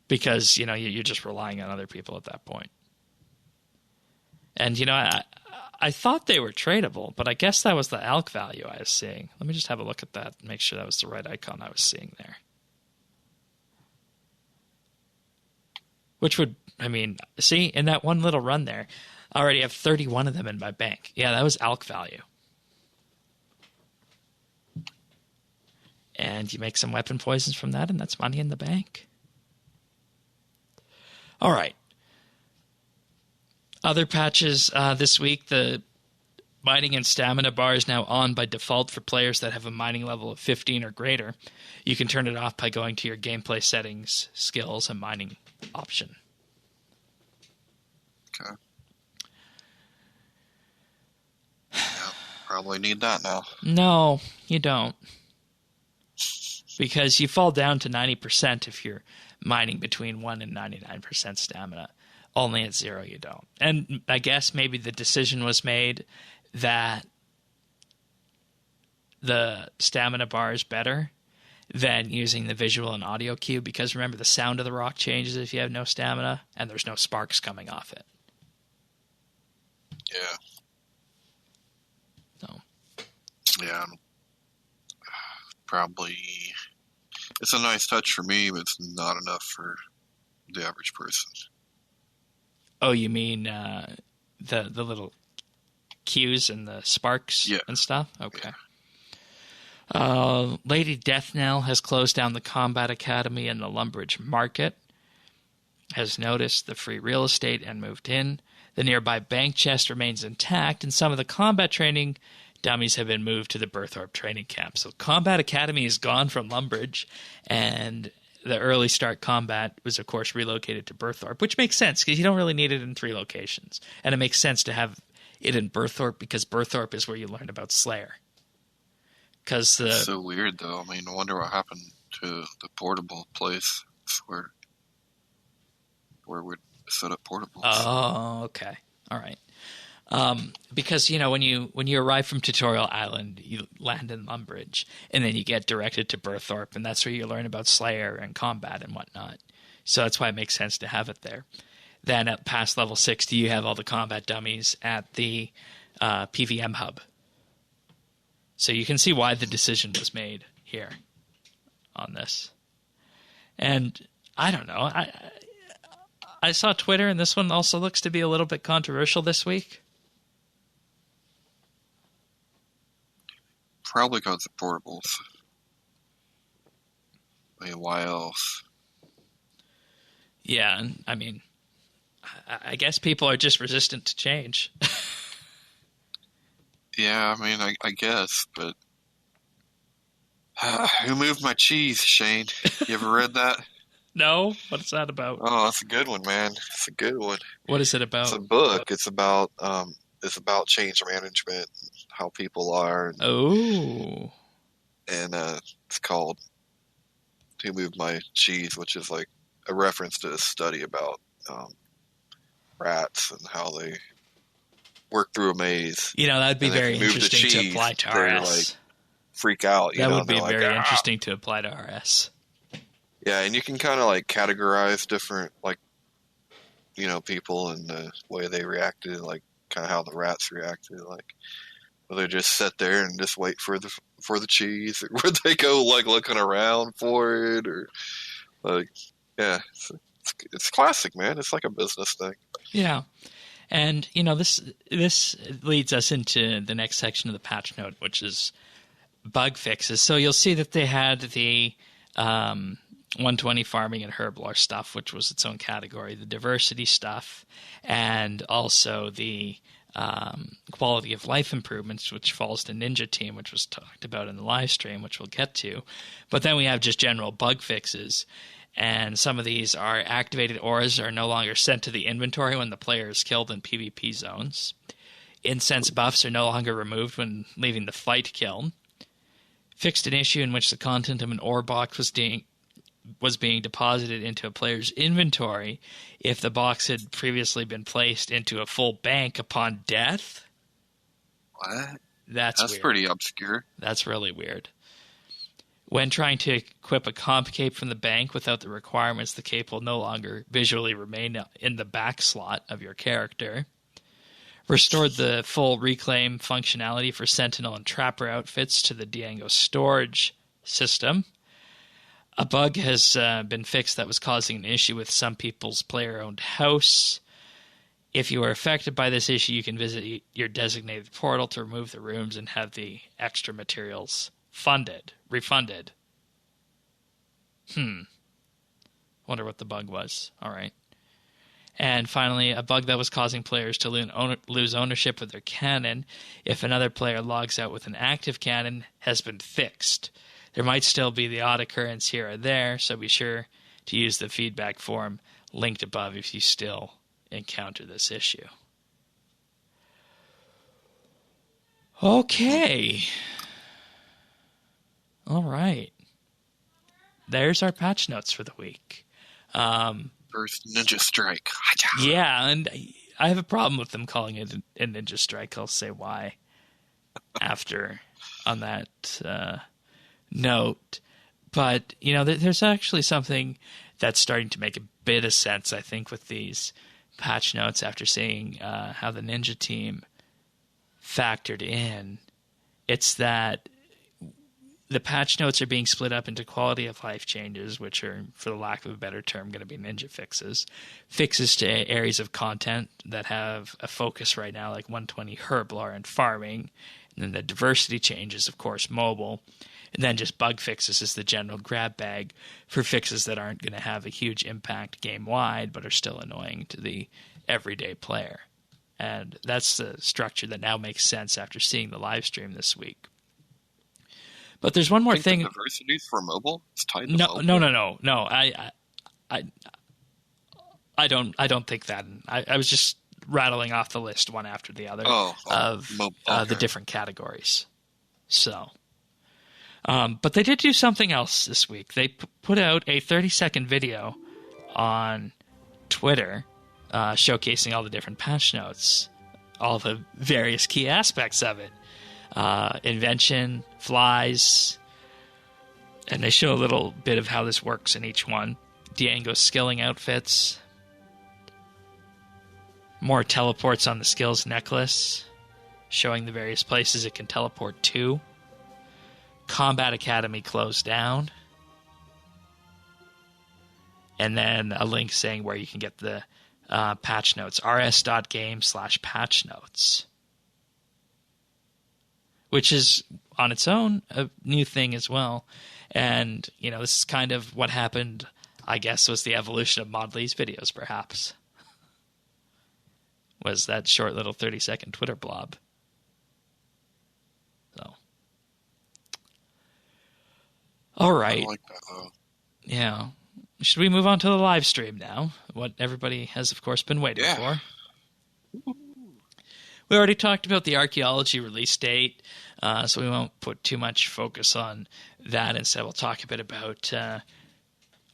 Because, you're just relying on other people at that point. And, I thought they were tradable, but I guess that was the ALK value I was seeing. Let me just have a look at that and make sure that was the right icon I was seeing there. Which would, see, in that one little run there, I already have 31 of them in my bank. Yeah, that was ALK value. And you make some weapon poisons from that, and that's money in the bank. All right. Other patches this week, the mining and stamina bar is now on by default for players that have a mining level of 15 or greater. You can turn it off by going to your gameplay settings, skills, and mining option. Okay. Yeah, probably need that now. No, you don't. Because you fall down to 90% if you're mining between 1 and 99% stamina. Only at 0 you don't. And I guess maybe the decision was made that the stamina bar is better than using the visual and audio cue, because remember, the sound of the rock changes if you have no stamina and there's no sparks coming off it. Yeah. So. Yeah. Probably. It's a nice touch for me, but it's not enough for the average person. Oh, you mean the little cues and the sparks and stuff? Okay. Yeah. Lady Deathnell has closed down the Combat Academy in the Lumbridge Market, has noticed the free real estate and moved in. The nearby bank chest remains intact, and some of the combat training dummies have been moved to the Berthorpe training camp. So Combat Academy is gone from Lumbridge, and the early start combat was, of course, relocated to Berthorpe, which makes sense because you don't really need it in 3 locations. And it makes sense to have it in Berthorpe because Berthorpe is where you learn about Slayer. It's so weird, though. I wonder what happened to the portable place where we'd set up portables. Oh, okay. All right. Because, when you arrive from Tutorial Island, you land in Lumbridge, and then you get directed to Berthorpe, and that's where you learn about Slayer and combat and whatnot. So that's why it makes sense to have it there. Then at past level 60, you have all the combat dummies at the PVM hub. So you can see why the decision was made here on this. And I don't know. I saw Twitter, and this one also looks to be a little bit controversial this week. Probably because of portables. I mean, why else? Yeah, I mean, I guess people are just resistant to change. Yeah, I mean, I guess, but who moved my cheese, Shane? You ever read that? No? What's that about? Oh, that's a good one, man. It's a good one. What is it about? It's a book. It's about change management, how people are. Oh. And it's called "Who Moved My Cheese," which is like a reference to a study about rats and how they work through a maze. You know, that would be very interesting to apply to RS. Like, freak out. That would be very interesting to apply to RS. Yeah, and you can kind of like categorize different, like, you know, people and the way they reacted, like kind of how the rats reacted. Like, will they just sit there and just wait for the cheese, or would they go like looking around for it, or like, yeah, it's classic, man. It's like a business thing. Yeah. And, you know, this leads us into the next section of the patch note, which is bug fixes. So you'll see that they had the 120 farming and herblore stuff, which was its own category, the diversity stuff, and also the quality of life improvements, which falls to Ninja Team, which was talked about in the live stream, which we'll get to. But then we have just general bug fixes. And some of these are activated auras are no longer sent to the inventory when the player is killed in PvP zones. Incense buffs are no longer removed when leaving the fight kiln. Fixed an issue in which the content of an ore box was being deposited into a player's inventory if the box had previously been placed into a full bank upon death. What? That's weird. Pretty obscure. That's really weird. When trying to equip a comp cape from the bank without the requirements, the cape will no longer visually remain in the back slot of your character. Restored the full reclaim functionality for Sentinel and Trapper outfits to the Diango storage system. A bug has been fixed that was causing an issue with some people's player-owned house. If you are affected by this issue, you can visit your designated portal to remove the rooms and have the extra materials refunded. Wonder what the bug was. All right. And finally, a bug that was causing players to lose ownership of their cannon if another player logs out with an active cannon has been fixed. There might still be the odd occurrence here or there, so be sure to use the feedback form linked above if you still encounter this issue. Okay. All right. There's our patch notes for the week. First Ninja Strike. Yeah, and I have a problem with them calling it a Ninja Strike. I'll say why after on that note. But, you know, there's actually something that's starting to make a bit of sense, I think, with these patch notes after seeing how the Ninja Team factored in. It's that the patch notes are being split up into quality of life changes, which are, for the lack of a better term, going to be ninja fixes. Fixes to areas of content that have a focus right now, like 120 herblore and farming. And then the diversity changes, of course, mobile. And then just bug fixes is the general grab bag for fixes that aren't going to have a huge impact game-wide, but are still annoying to the everyday player. And that's the structure that now makes sense after seeing the live stream this week. But there's one more thing. The diversity for mobile is tied to mobile? No. I don't think that. I was just rattling off the list one after the other of the different categories. So, but they did do something else this week. They put out a 30-second video on Twitter showcasing all the different patch notes, all the various key aspects of it. Invention, flies, and they show a little bit of how this works in each one. Diango skilling outfits, more teleports on the skills necklace, showing the various places it can teleport to. Combat Academy closed down. and then a link saying where you can get the patch notes, rs.game/patch notes, which is on its own a new thing as well. And, this is kind of what happened, I guess, was the evolution of Modley's videos, perhaps. Was that short little 30-second Twitter blob. So. All right. I like that, though. Yeah. Should we move on to the live stream now? What everybody has, of course, been waiting for. We already talked about the Archaeology release date, so we won't put too much focus on that. Instead, we'll talk a bit about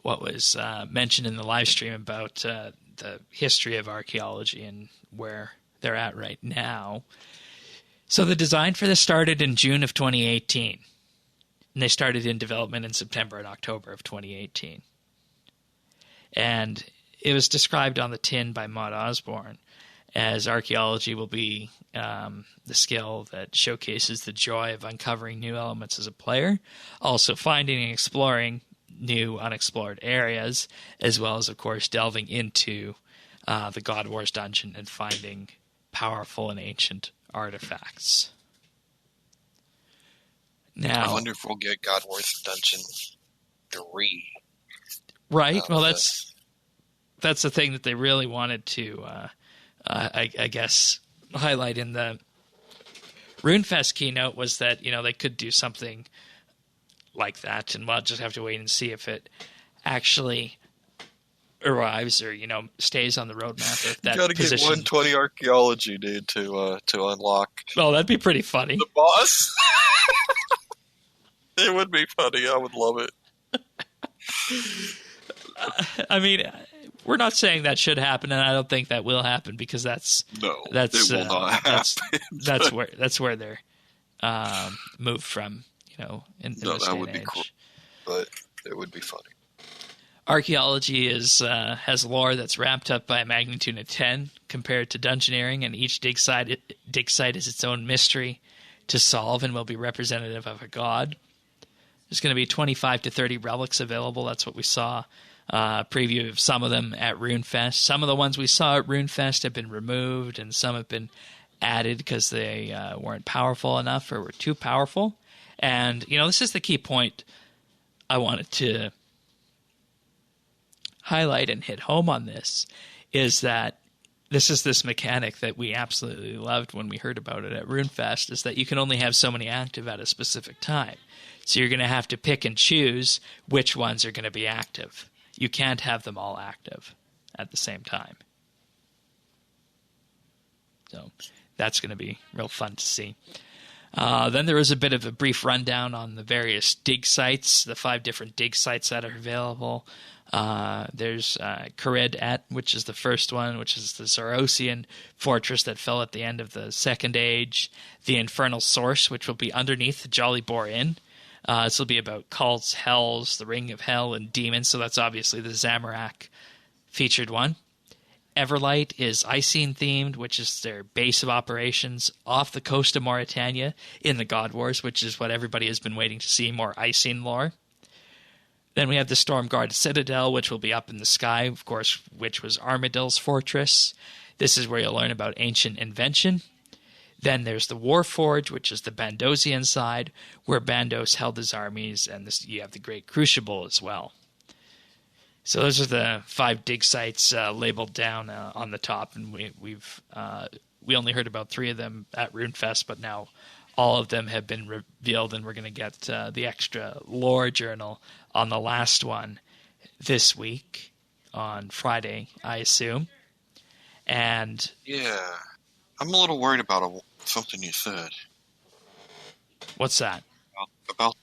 what was mentioned in the live stream about the history of Archaeology and where they're at right now. So the design for this started in June of 2018, and they started in development in September and October of 2018. And it was described on the tin by Maud Osborne as Archaeology will be the skill that showcases the joy of uncovering new elements as a player, also finding and exploring new unexplored areas, as well as, of course, delving into the God Wars dungeon and finding powerful and ancient artifacts. Now, I wonder if we'll get God Wars Dungeon 3. Right. Well, that's the thing that they really wanted to, I guess, highlight in the RuneFest keynote was that, they could do something like that, and we'll just have to wait and see if it actually arrives or, stays on the roadmap. If that You gotta position... get 120 Archaeology, dude, to unlock Well, that'd be pretty funny. the boss. It would be funny. I would love it. I mean, we're not saying that should happen, and I don't think that will happen because it will not happen. That's where they're moved from, in this that day would and be age. cool, but it would be funny. Archaeology has lore that's ramped up by a magnitude of 10 compared to Dungeoneering, and each dig site is its own mystery to solve and will be representative of a god. There's going to be 25 to 30 relics available. That's what we saw. Preview of some of them at RuneFest. Some of the ones we saw at RuneFest have been removed, and some have been added because they weren't powerful enough or were too powerful. And, this is the key point I wanted to highlight and hit home on this, is that this is this mechanic that we absolutely loved when we heard about it at RuneFest, is that you can only have so many active at a specific time. So you're going to have to pick and choose which ones are going to be active. You can't have them all active at the same time. So that's going to be real fun to see. Then there was a bit of a brief rundown on the various dig sites, the 5 different dig sites that are available. There's Carid, which is the first one, which is the Zorosian fortress that fell at the end of the Second Age. The Infernal Source, which will be underneath the Jolly Boar Inn. This will be about cults, hells, the Ring of Hell, and demons, so that's obviously the Zamorak featured one. Everlight is Icene themed, which is their base of operations off the coast of Mauritania in the God Wars, which is what everybody has been waiting to see, more Icene lore. Then we have the Stormguard Citadel, which will be up in the sky, of course, which was Armadyle's fortress. This is where you'll learn about ancient invention. Then there's the Warforge, which is the Bandosian side, where Bandos held his armies, and you have the Great Crucible as well. So those are the 5 dig sites labeled down on the top, and we only heard about 3 of them at RuneFest, but now all of them have been revealed, and we're going to get the extra lore journal on the last one this week on Friday, I assume. And yeah, I'm a little worried about something you said. What's that? About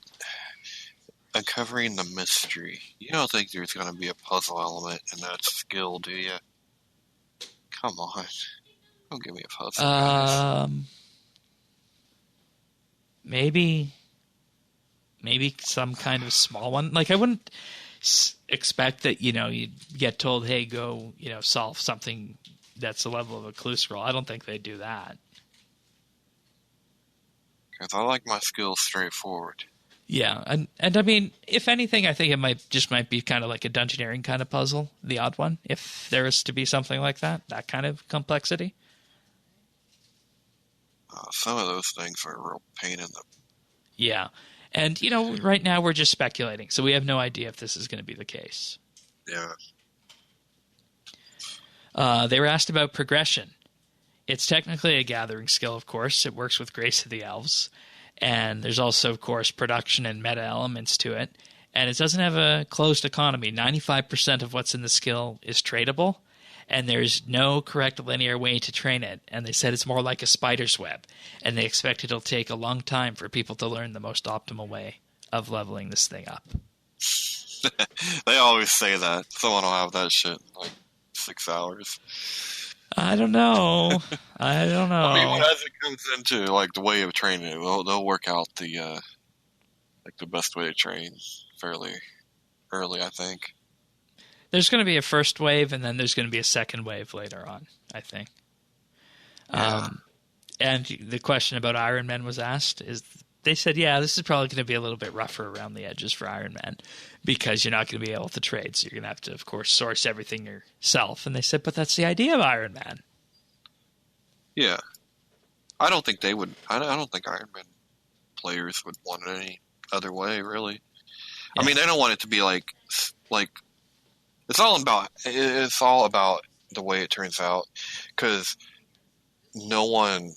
uncovering the mystery. You don't think there's going to be a puzzle element in that skill, do you? Come on. Don't give me a puzzle. Guys. Maybe some kind of small one. Like, I wouldn't expect that, you'd get told, hey, go, solve something that's the level of a clue scroll. I don't think they'd do that. Because I like my skills straightforward. Yeah, and I mean, if anything, I think it might be kind of like a dungeoneering kind of puzzle, the odd one, if there is to be something like that kind of complexity. Some of those things are a real pain in the... Yeah, and, right now we're just speculating, so we have no idea if this is going to be the case. Yeah. They were asked about progression. It's technically a gathering skill, of course. It works with Grace of the Elves. And there's also, of course, production and meta elements to it. And it doesn't have a closed economy. 95% of what's in the skill is tradable. And there's no correct linear way to train it. And they said it's more like a spider's web. And they expect it'll take a long time for people to learn the most optimal way of leveling this thing up. They always say that. Someone will have that shit in like 6 hours. I don't know. I mean, as it comes into like the way of training, they'll work out the best way to train fairly early, I think. There's going to be a first wave, and then there's going to be a second wave later on, I think. Yeah. And the question about Iron Man was asked. They said, yeah, this is probably going to be a little bit rougher around the edges for Iron Man because you're not going to be able to trade. So you're going to have to, of course, source everything yourself. And they said, but that's the idea of Iron Man. Yeah. I don't think they would. I don't think Iron Man players would want it any other way, really. Yeah. I mean, they don't want it to be like it's all about the way it turns out, because no one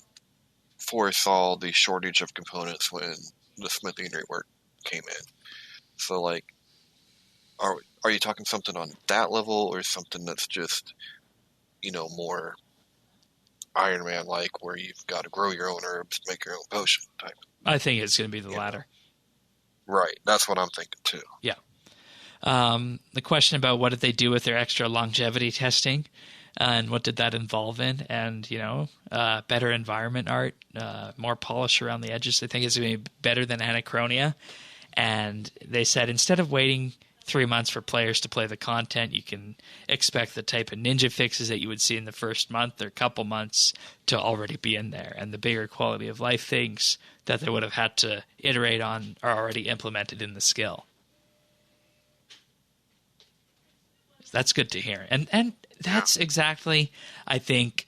foresaw the shortage of components when the smithing rework came in. So, like, are you talking something on that level, or something that's just, more Iron Man like, where you've got to grow your own herbs, make your own potion type? I think it's going to be the latter. Right, that's what I'm thinking too. Yeah. The question about what did they do with their extra longevity testing, and what did that involve in, and better environment art, more polish around the edges. I think it's going to be better than Anachronia. And they said instead of waiting 3 months for players to play the content, you can expect the type of ninja fixes that you would see in the first month or couple months to already be in there, and the bigger quality of life things that they would have had to iterate on are already implemented in the skill. That's good to hear. And that's exactly, I think,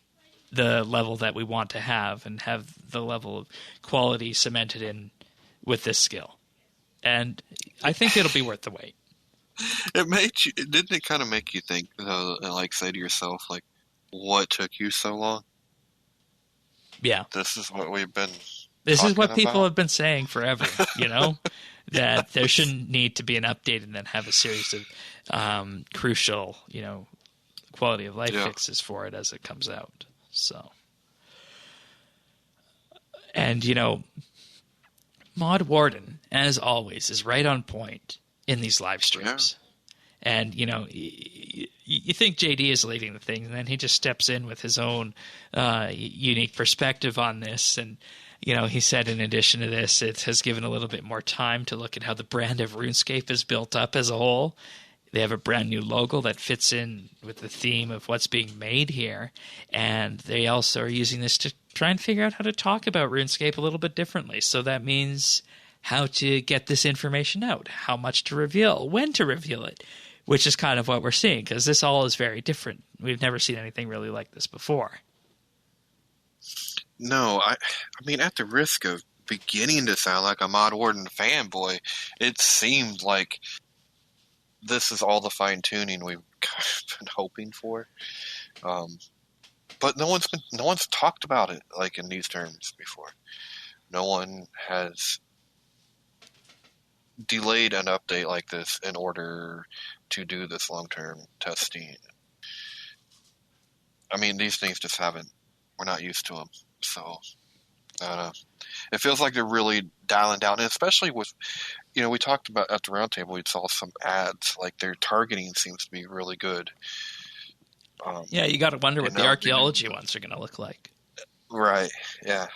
the level that we want to have, and have the level of quality cemented in with this skill. And I think it'll be worth the wait. Didn't it kind of make you think, though, like, say to yourself, like, what took you so long? Yeah. This is what we've been This is what people about? have been saying forever, that there shouldn't need to be an update and then have a series of crucial, quality of life fixes for it as it comes out. So, and, Mod Warden, as always, is right on point in these live streams. Yeah. And, you think JD is leading the thing, and then he just steps in with his own unique perspective on this. And, he said in addition to this, it has given a little bit more time to look at how the brand of RuneScape is built up as a whole. They have a brand new logo that fits in with the theme of what's being made here. And they also are using this to try and figure out how to talk about RuneScape a little bit differently. So that means how to get this information out, how much to reveal, when to reveal it, which is kind of what we're seeing, because this all is very different. We've never seen anything really like this before. No, I mean, at the risk of beginning to sound like a Mod Warden fanboy, it seemed like this is all the fine-tuning we've been hoping for. But no one's talked about it like in these terms before. No one has delayed an update like this in order to do this long-term testing. I mean, these things just we're not used to them. So, I don't know. It feels like they're really dialing down, and especially with, we talked about at the roundtable, we saw some ads, like their targeting seems to be really good. Yeah, you got to wonder what the archaeology ones are going to look like. Right, yeah.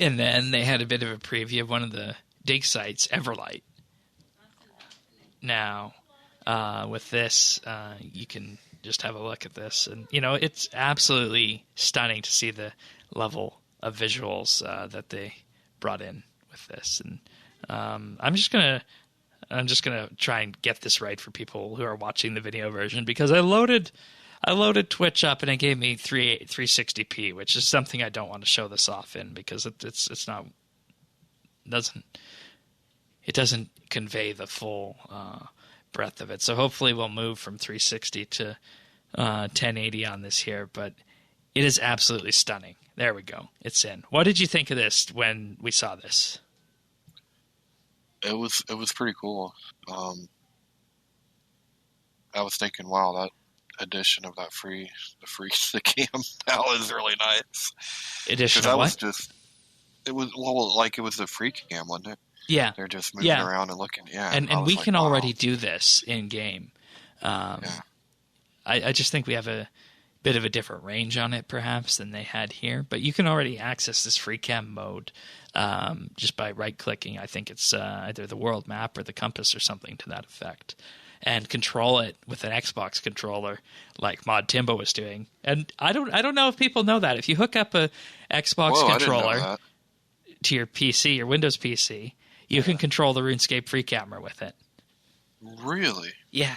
And then they had a bit of a preview of one of the dig sites, Everlight. Now, with this, you can just have a look at this. And, it's absolutely stunning to see the level of visuals that they brought in with this. And I'm just gonna try and get this right for people who are watching the video version, because I loaded Twitch up and it gave me 360p, which is something I don't want to show this off in, because it doesn't convey the full breadth of it. So hopefully we'll move from 360 to 1080 on this here, but it is absolutely stunning. There we go. It's in. What did you think of this when we saw this? It was pretty cool. I was thinking, wow, that addition of the free cam that was really nice. Addition of what? It was the free cam, wasn't it? Yeah. They're just moving around and looking. Yeah. And we can already do this in game. I just think we have a bit of a different range on it, perhaps, than they had here. But you can already access this free cam mode just by right-clicking. I think it's either the world map or the compass or something to that effect, and control it with an Xbox controller, like Mod Timbo was doing. And I don't know if people know that. If you hook up a Xbox controller to your PC, your Windows PC, you can control the RuneScape free camera with it. Really? Yeah.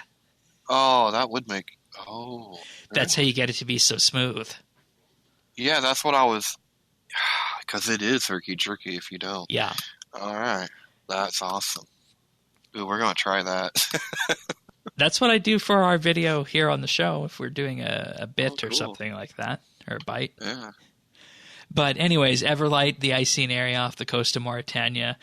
Oh, that would make... Oh. That's how you get it to be so smooth. Yeah, that's what I was... Because it is herky-jerky if you don't. Yeah. All right. That's awesome. Ooh, we're going to try that. That's what I do for our video here on the show, if we're doing a bit or something like that, or a bite. Yeah. But anyways, Everlight, the Icene area off the coast of Mauritania.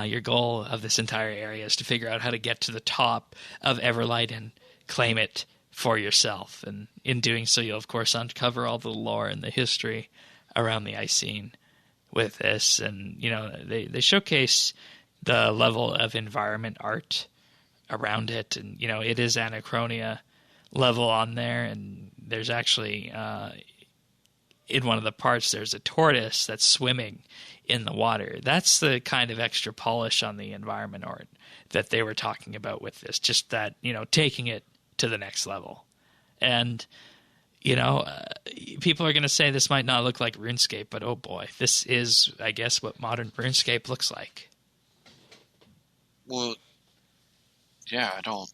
Your goal of this entire area is to figure out how to get to the top of Everlight and claim it for yourself. And in doing so, you'll, of course, uncover all the lore and the history around the Icene with this. And, you know, they showcase the level of environment art around it. And, you know, it is Anachronia level on there. And there's actually... in one of the parts, there's a tortoise that's swimming in the water. That's the kind of extra polish on the environment art that they were talking about with this. Just that, you know, taking it to the next level. And, you know, people are going to say this might not look like RuneScape, but oh boy, this is, I guess, what modern RuneScape looks like. Well, yeah, I don't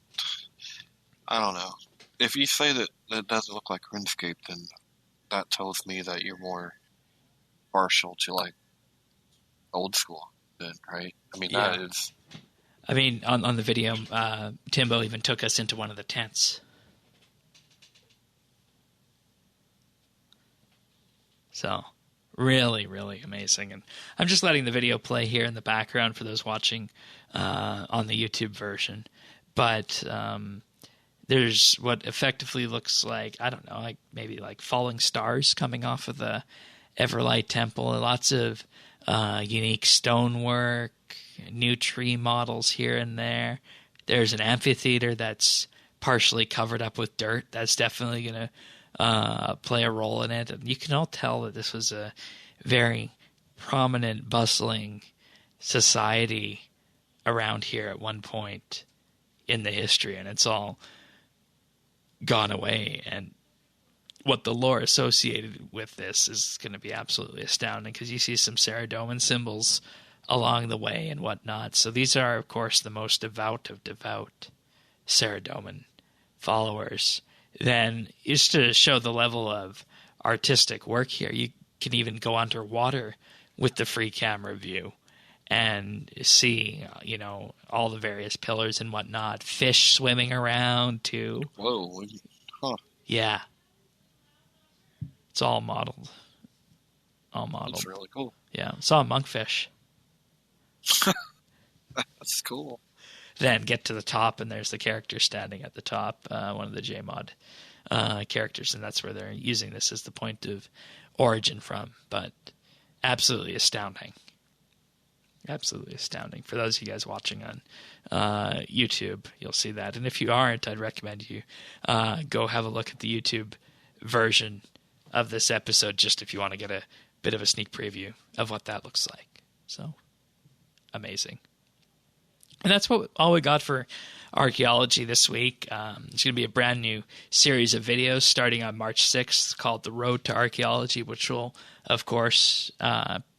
know. If you say that it doesn't look like RuneScape, then that tells me that you're more partial to, like, old school then, right? I mean, that is... I mean, on the video, Timbo even took us into one of the tents. So, really, really amazing. And I'm just letting the video play here in the background for those watching on the YouTube version. But there's what effectively looks like, I don't know, like maybe like falling stars coming off of the Everlight Temple. Lots of unique stonework, new tree models here and there. There's an amphitheater that's partially covered up with dirt. That's definitely going to play a role in it. And you can all tell that this was a very prominent, bustling society around here at one point in the history, and it's all gone away. And what the lore associated with this is going to be absolutely astounding, because you see some Saradomin symbols along the way and whatnot. So these are, of course, the most devout of devout Saradomin followers. Then, just to show the level of artistic work here, you can even go underwater with the free camera view and see, you know, all the various pillars and whatnot. Fish swimming around, too. Whoa. Huh. Yeah. It's all modeled. All modeled. That's really cool. Yeah. Saw a monkfish. That's cool. Then get to the top, and there's the character standing at the top, one of the JMod characters, and that's where they're using this as the point of origin from. But absolutely astounding. Absolutely astounding. For those of you guys watching on YouTube, you'll see that. And if you aren't, I'd recommend you go have a look at the YouTube version of this episode, just if you want to get a bit of a sneak preview of what that looks like. So, amazing. And that's all we got for Archaeology this week. It's going to be a brand new series of videos starting on March 6th called The Road to Archaeology, which will, of course,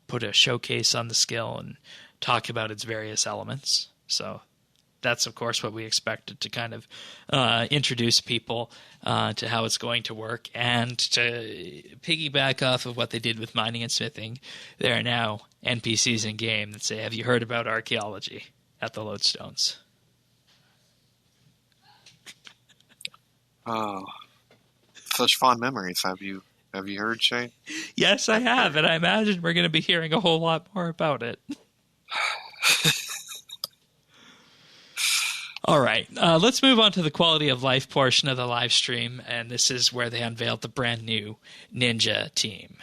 put a showcase on the skill and talk about its various elements. So that's, of course, what we expected to kind of introduce people to how it's going to work. And to piggyback off of what they did with mining and smithing, there are now NPCs in game that say, have you heard about archaeology at the lodestones? Oh, such fond memories. Have you heard, Shane? Yes, I have, and I imagine we're going to be hearing a whole lot more about it. All right, let's move on to the quality of life portion of the live stream, and this is where they unveiled the brand new Ninja team.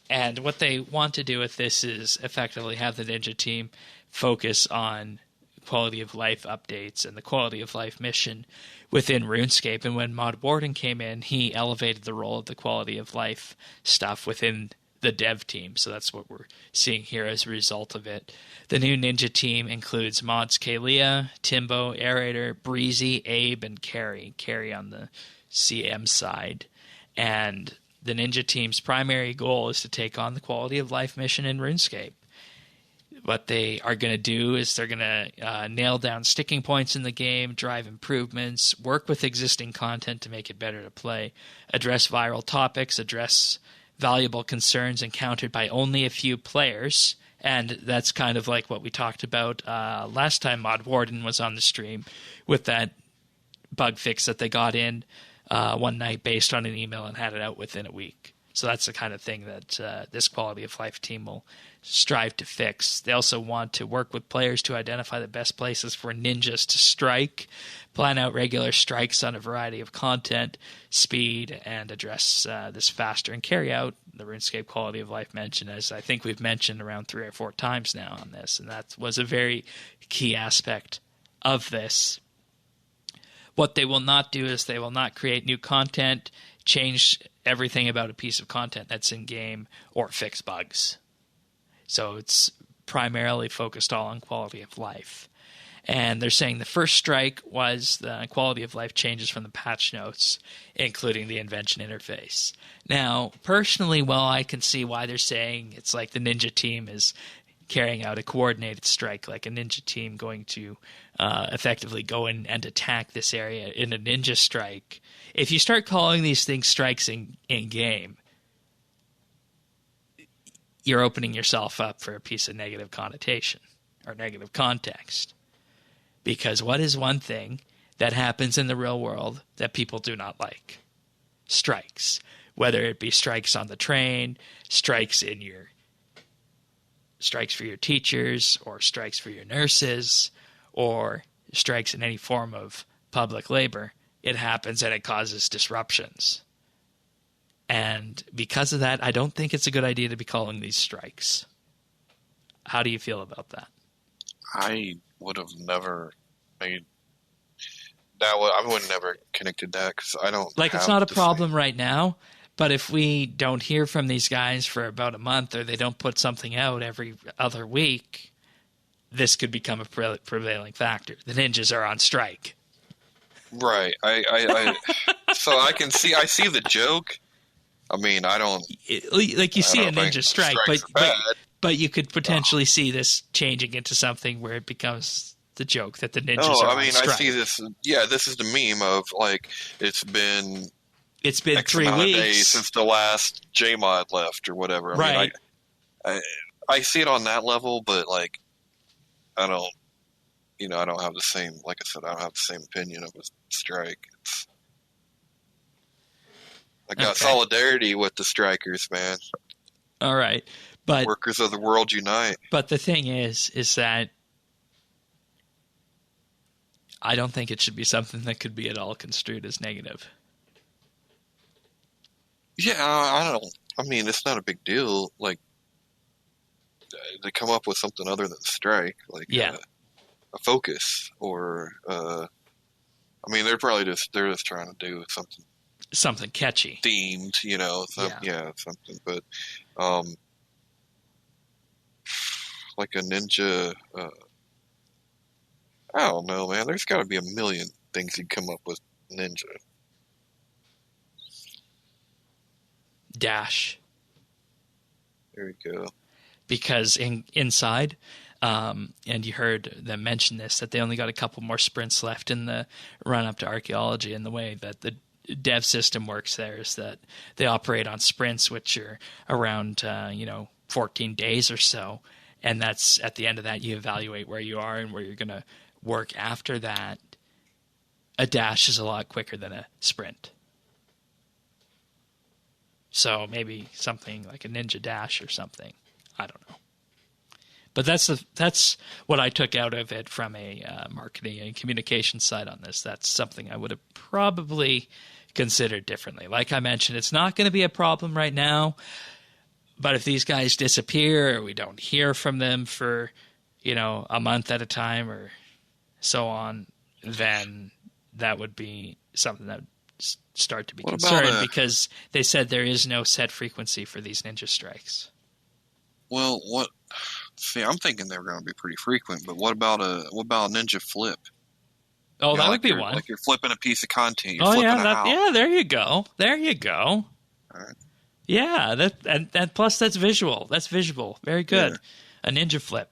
And what they want to do with this is effectively have the Ninja team focus on quality of life updates and the quality of life mission within RuneScape. And when Mod Warden came in, he elevated the role of the quality of life stuff within the dev team. So that's what we're seeing here as a result of it. The new Ninja team includes mods Kalia, Timbo, Aerator, Breezy, Abe, and Carrie. Carrie on the CM side. And the Ninja team's primary goal is to take on the quality of life mission in RuneScape. What they are going to do is they're going to nail down sticking points in the game, drive improvements, work with existing content to make it better to play, address viral topics, address valuable concerns encountered by only a few players. And that's kind of like what we talked about last time Mod Warden was on the stream with that bug fix that they got in one night based on an email and had it out within a week. So that's the kind of thing that this quality of life team will strive to fix. They also want to work with players to identify the best places for ninjas to strike, plan out regular strikes on a variety of content, speed, and address this faster, and carry out the RuneScape quality of life mention, as I think we've mentioned around 3 or 4 times now on this, and that was a very key aspect of this. What they will not do is they will not create new content, change everything about a piece of content that's in game, or fix bugs. So it's primarily focused all on quality of life. And they're saying the first strike was the quality of life changes from the patch notes, including the invention interface. Now, personally, while I can see why they're saying it's like the ninja team is carrying out a coordinated strike, like a ninja team going to effectively go in and attack this area in a ninja strike. If you start calling these things strikes in game, you're opening yourself up for a piece of negative connotation or negative context. Because what is one thing that happens in the real world that people do not like? Strikes. Whether it be strikes on the train, strikes for your teachers, or strikes for your nurses, or strikes in any form of public labor. It happens and it causes disruptions. And because of that, I don't think it's a good idea to be calling these strikes. How do you feel about that? I would have never made that. I would have never connected that because I don't like. It's not a problem right now, but if we don't hear from these guys for about a month, or they don't put something out every other week, this could become a prevailing factor. The ninjas are on strike. Right. So I see the joke. I mean, I don't like you see a ninja strike, but you could potentially Oh. see this changing into something where it becomes the joke that the ninjas Oh, are I on mean, strike. I see this. Yeah, this is the meme of like it's been X 3 amount of days weeks since the last JMod left or whatever. I mean, I see it on that level, but like I don't have the same. Like I said, I don't have the same opinion of a strike. I got solidarity with the strikers, man. All right, but Workers of the world unite. But the thing is that I don't think it should be something that could be at all construed as negative. Yeah, I don't. I mean, it's not a big deal. Like they come up with something other than strike, like a focus, or I mean, they're just trying to do something catchy, themed, something. But like a ninja, I don't know, man. There's got to be a million things you'd come up with ninja. Dash. There we go. Because inside, And you heard them mention this, that they only got a couple more sprints left in the run up to Archaeology. And the way that the dev system works there is that they operate on sprints, which are around 14 days or so. And that's at the end of that, you evaluate where you are and where you're going to work after that. A dash is a lot quicker than a sprint. So maybe something like a ninja dash or something. I don't know. But that's what I took out of it from a marketing and communication side on this. That's something I would have probably considered differently. Like I mentioned, it's not going to be a problem right now. But if these guys disappear or we don't hear from them for, a month at a time or so on, then that would be something that would start to be concerned because they said there is no set frequency for these ninja strikes. Well, see, I'm thinking they're going to be pretty frequent, but what about a ninja flip? Oh, that would be one. Like you're flipping a piece of content. You're flipping a house. Yeah, there you go. There you go. All right. Yeah, and plus that's visual. That's visual. Very good. Yeah. A ninja flip.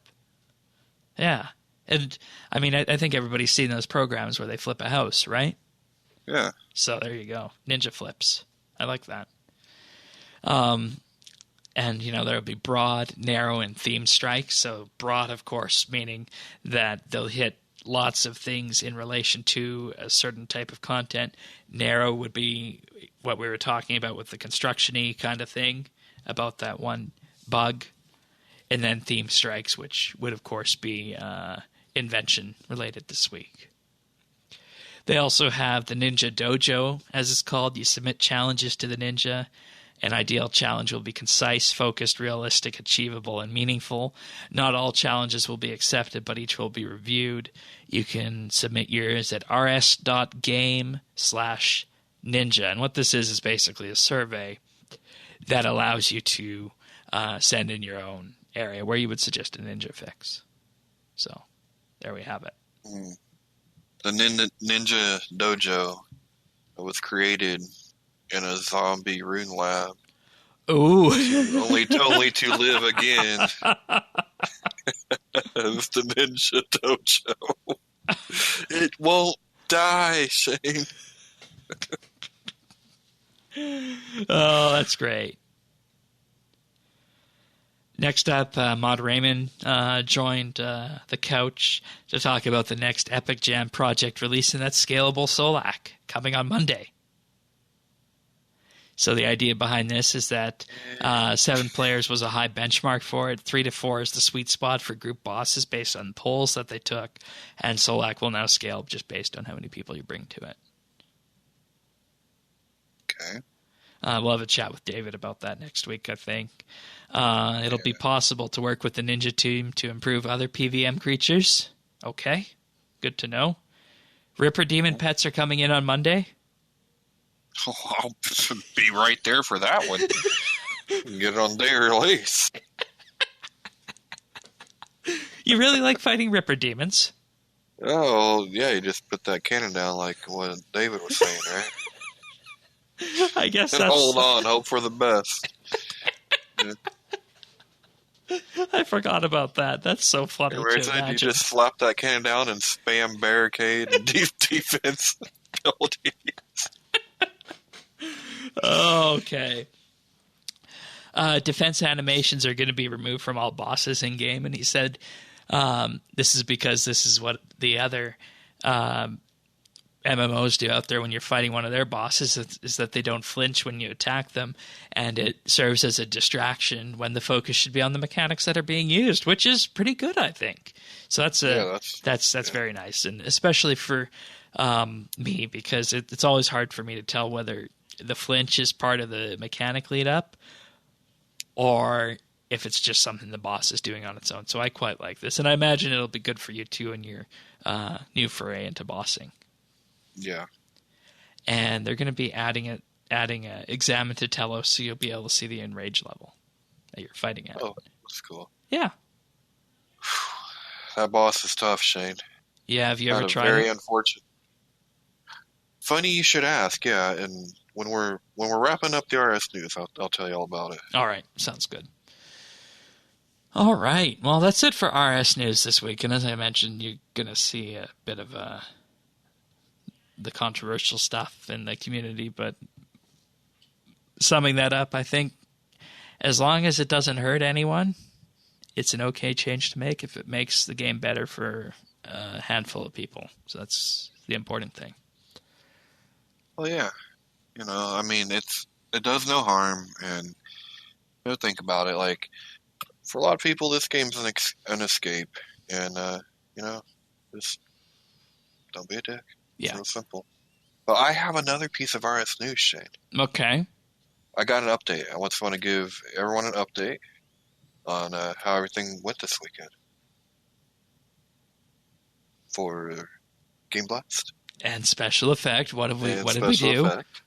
Yeah. And I mean, I think everybody's seen those programs where they flip a house, right? Yeah. So there you go. Ninja flips. I like that. And, there'll be broad, narrow, and themed strikes. So broad, of course, meaning that they'll hit lots of things in relation to a certain type of content. Narrow would be what we were talking about with the construction-y kind of thing, about that one bug. And then theme strikes, which would, of course, be invention related this week. They also have the Ninja Dojo, as it's called. You submit challenges to the ninja. An ideal challenge will be concise, focused, realistic, achievable, and meaningful. Not all challenges will be accepted, but each will be reviewed. You can submit yours at rs.game/ninja. And what this is basically a survey that allows you to send in your own area where you would suggest a ninja fix. So there we have it. The Ninja Dojo was created in a zombie rune lab. Ooh. only to live again. It's the Ninja Dojo. It won't die, Shane. Oh, that's great. Next up, Mod Raymond joined the couch to talk about the next Epic Jam project release, and that's Scalable Solak, coming on Monday. So the idea behind this is that 7 players was a high benchmark for it. 3 to 4 is the sweet spot for group bosses based on polls that they took, and Solak will now scale just based on how many people you bring to it. Okay. We'll have a chat with David about that next week, I think. It'll be possible to work with the ninja team to improve other PVM creatures. Okay, good to know. Ripper Demon pets are coming in on Monday. Oh, I'll be right there for that one. Get it on day release. You really like fighting Ripper Demons? Oh, yeah, you just put that cannon down like what David was saying, right? I guess that's... Hold on, hope for the best. Yeah. I forgot about that. That's so funny to imagine. You just slap that cannon down and spam barricade and defense abilities. Okay. Defense animations are going to be removed from all bosses in game, and he said this is because this is what the other MMOs do out there when you're fighting one of their bosses, is that they don't flinch when you attack them, and it serves as a distraction when the focus should be on the mechanics that are being used, which is pretty good, I think. So that's very nice, and especially for me, because it's always hard for me to tell whether the flinch is part of the mechanic lead up or if it's just something the boss is doing on its own. So I quite like this, and I imagine it'll be good for you too in your new foray into bossing. Yeah. And they're going to be adding a examine to Telos, so you'll be able to see the enrage level that you're fighting at. Oh, that's cool. Yeah. That boss is tough, Shane. Yeah, have you ever tried very it? Unfortunate. Funny you should ask, yeah, and when we're wrapping up the RS news, I'll tell you all about it. All right, sounds good. All right. Well, that's it for RS News this week. And as I mentioned, you're going to see a bit of the controversial stuff in the community. But summing that up, I think as long as it doesn't hurt anyone, it's an okay change to make if it makes the game better for a handful of people. So that's the important thing. Well, yeah. I mean, it does no harm. And think about it, like, for a lot of people, this game's an escape, and just don't be a dick. Yeah, it's real simple. But I have another piece of RS news, Shane. Okay. I got an update. I just want to give everyone an update on how everything went this weekend for Game Blast and Special Effect. What did we do? Effect.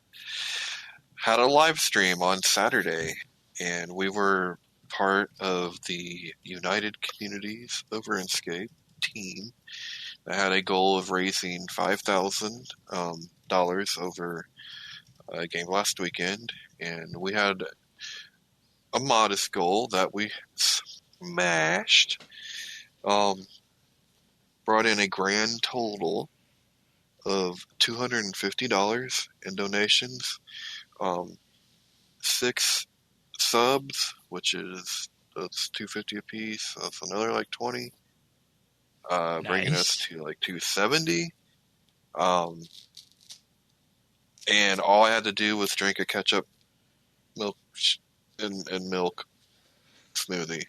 Had a live stream on Saturday, and we were part of the United Communities of RuneScape team that had a goal of raising $5,000 over a game last weekend, and we had a modest goal that we smashed. Brought in a grand total of $250 in donations, 6 subs, which that's $250 a piece. That's another like 20, nice. Bringing us to like $270. And all I had to do was drink a ketchup milk and milk smoothie,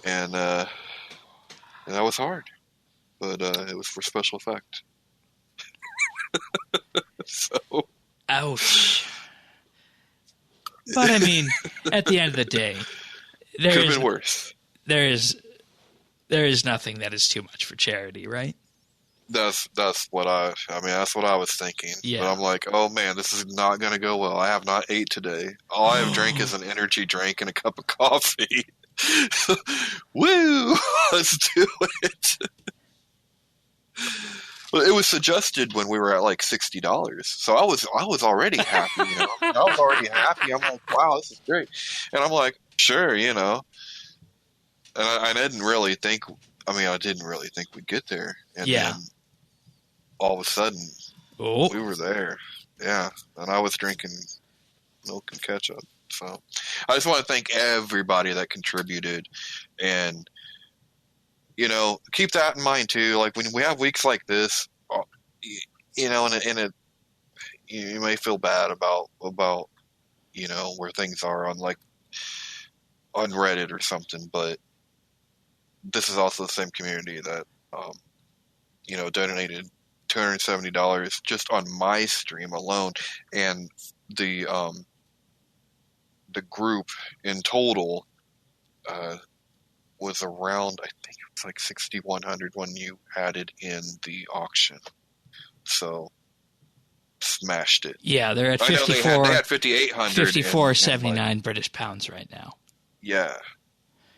and that was hard, but it was for special effect. So, ouch. But I mean, at the end of the day, could have been worse. There is nothing that is too much for charity, right? That's what I was thinking. Yeah. But I'm like, oh man, this is not going to go well. I have not ate today. All I have drank is an energy drink and a cup of coffee. Woo! Let's do it. Well, it was suggested when we were at like $60, so I was already happy. I was already happy. I'm like, wow, this is great, and I'm like, sure, And I didn't really think. I didn't really think we'd get there, and then all of a sudden, we were there. Yeah, and I was drinking milk and ketchup. So I just want to thank everybody that contributed, and keep that in mind too. Like when we have weeks like this, and you may feel bad about where things are on Reddit or something, but this is also the same community that donated $270 just on my stream alone, and the group in total was around, I think it was like 6,100 when you added in the auction. So smashed it. Yeah, they're at 54. They had 5,800. 54.79 British pounds right now. Yeah.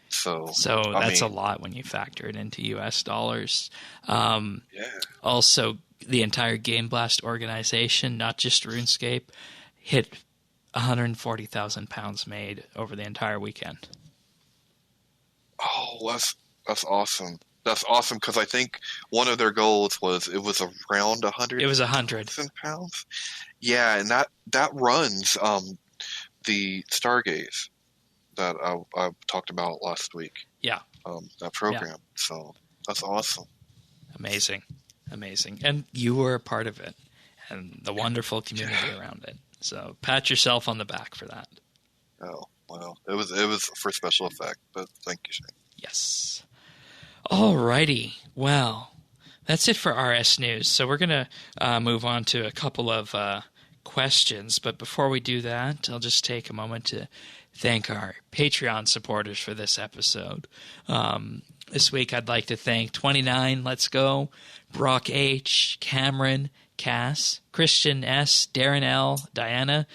So that's a lot when you factor it into US dollars. Yeah. Also, the entire Game Blast organization, not just RuneScape, hit 140,000 pounds made over the entire weekend. Oh, that's awesome. That's awesome because I think one of their goals was around 100. It was 100 pounds. Yeah, and that runs the Stargaze that I talked about last week. Yeah. That program. Yeah. So that's awesome. Amazing. And you were a part of it and the wonderful community around it. So pat yourself on the back for that. Oh, well, it was for special effect, but thank you, Shane. Yes. Alrighty. Well, that's it for RS News. So we're going to move on to a couple of questions. But before we do that, I'll just take a moment to thank our Patreon supporters for this episode. This week, I'd like to thank 29, Let's Go, Brock H, Cameron, Cass, Christian S, Darren L, Diana,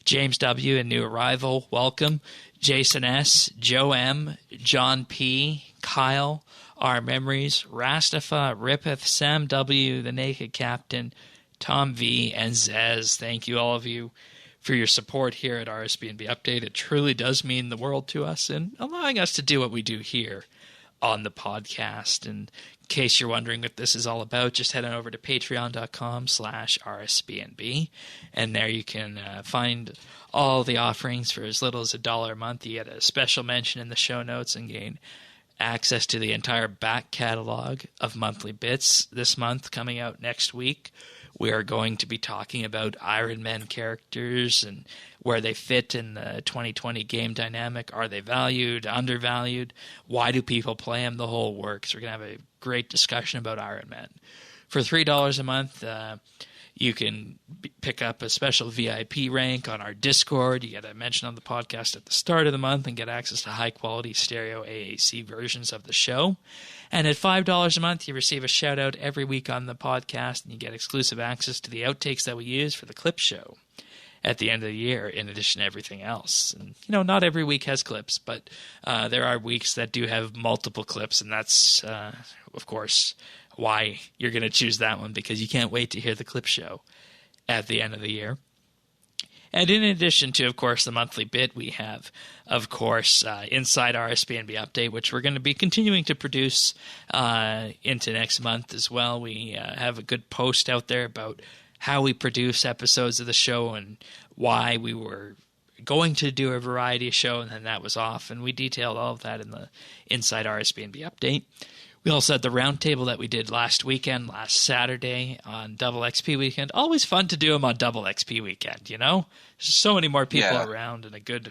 James W, and new arrival, welcome, Jason S, Joe M, John P, Kyle, Our Memories, Rastafa, Ripeth, Sam W, The Naked Captain, Tom V, and Zez. Thank you, all of you, for your support here at RSBANDB Update. It truly does mean the world to us in allowing us to do what we do here on the podcast. And in case you're wondering what this is all about, just head on over to patreon.com/RSBANDB, and there you can find all the offerings for as little as $1 a month. You get a special mention in the show notes and gain access to the entire back catalog of monthly bits. This month, coming out next week, we are going to be talking about Iron Man characters and where they fit in the 2020 game dynamic. Are they valued, undervalued? Why do people play them? The whole works. We're going to have a great discussion about Iron Man. For $3 a month, you can pick up a special VIP rank on our Discord. You get a mention on the podcast at the start of the month and get access to high-quality stereo AAC versions of the show. And at $5 a month, you receive a shout-out every week on the podcast, and you get exclusive access to the outtakes that we use for the clip show at the end of the year, in addition to everything else. And, not every week has clips, but there are weeks that do have multiple clips, and that's, of course, why you're going to choose that one, because you can't wait to hear the clip show at the end of the year. And in addition to, of course, the monthly bit, we have, of course, Inside RSBANDB Update, which we're going to be continuing to produce into next month as well. We have a good post out there about how we produce episodes of the show and why we were going to do a variety show, and then that was off. And we detailed all of that in the Inside RSBANDB Update. We also had the roundtable that we did last Saturday on Double XP Weekend. Always fun to do them on Double XP Weekend, There's so many more people around, and a good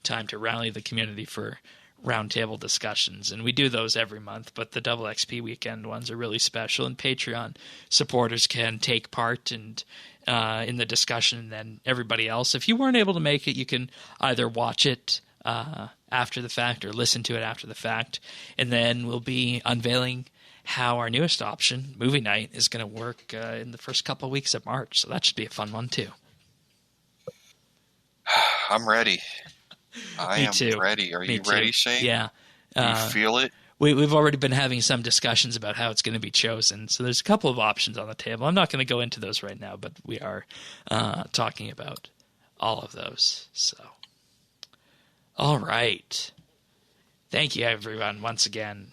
time to rally the community for roundtable discussions. And we do those every month, but the Double XP Weekend ones are really special, and Patreon supporters can take part and in the discussion, and then everybody else. If you weren't able to make it, you can either watch it after the fact or listen to it after the fact, and then we'll be unveiling how our newest option, movie night, is going to work in the first couple of weeks of March. So that should be a fun one too. I'm ready. I Me am too. ready. Are Me you too. ready, Shane? Yeah. Do you feel it? We've already been having some discussions about how it's going to be chosen. So there's a couple of options on the table. I'm not going to go into those right now, but we are talking about all of those. So, all right. Thank you, everyone, once again.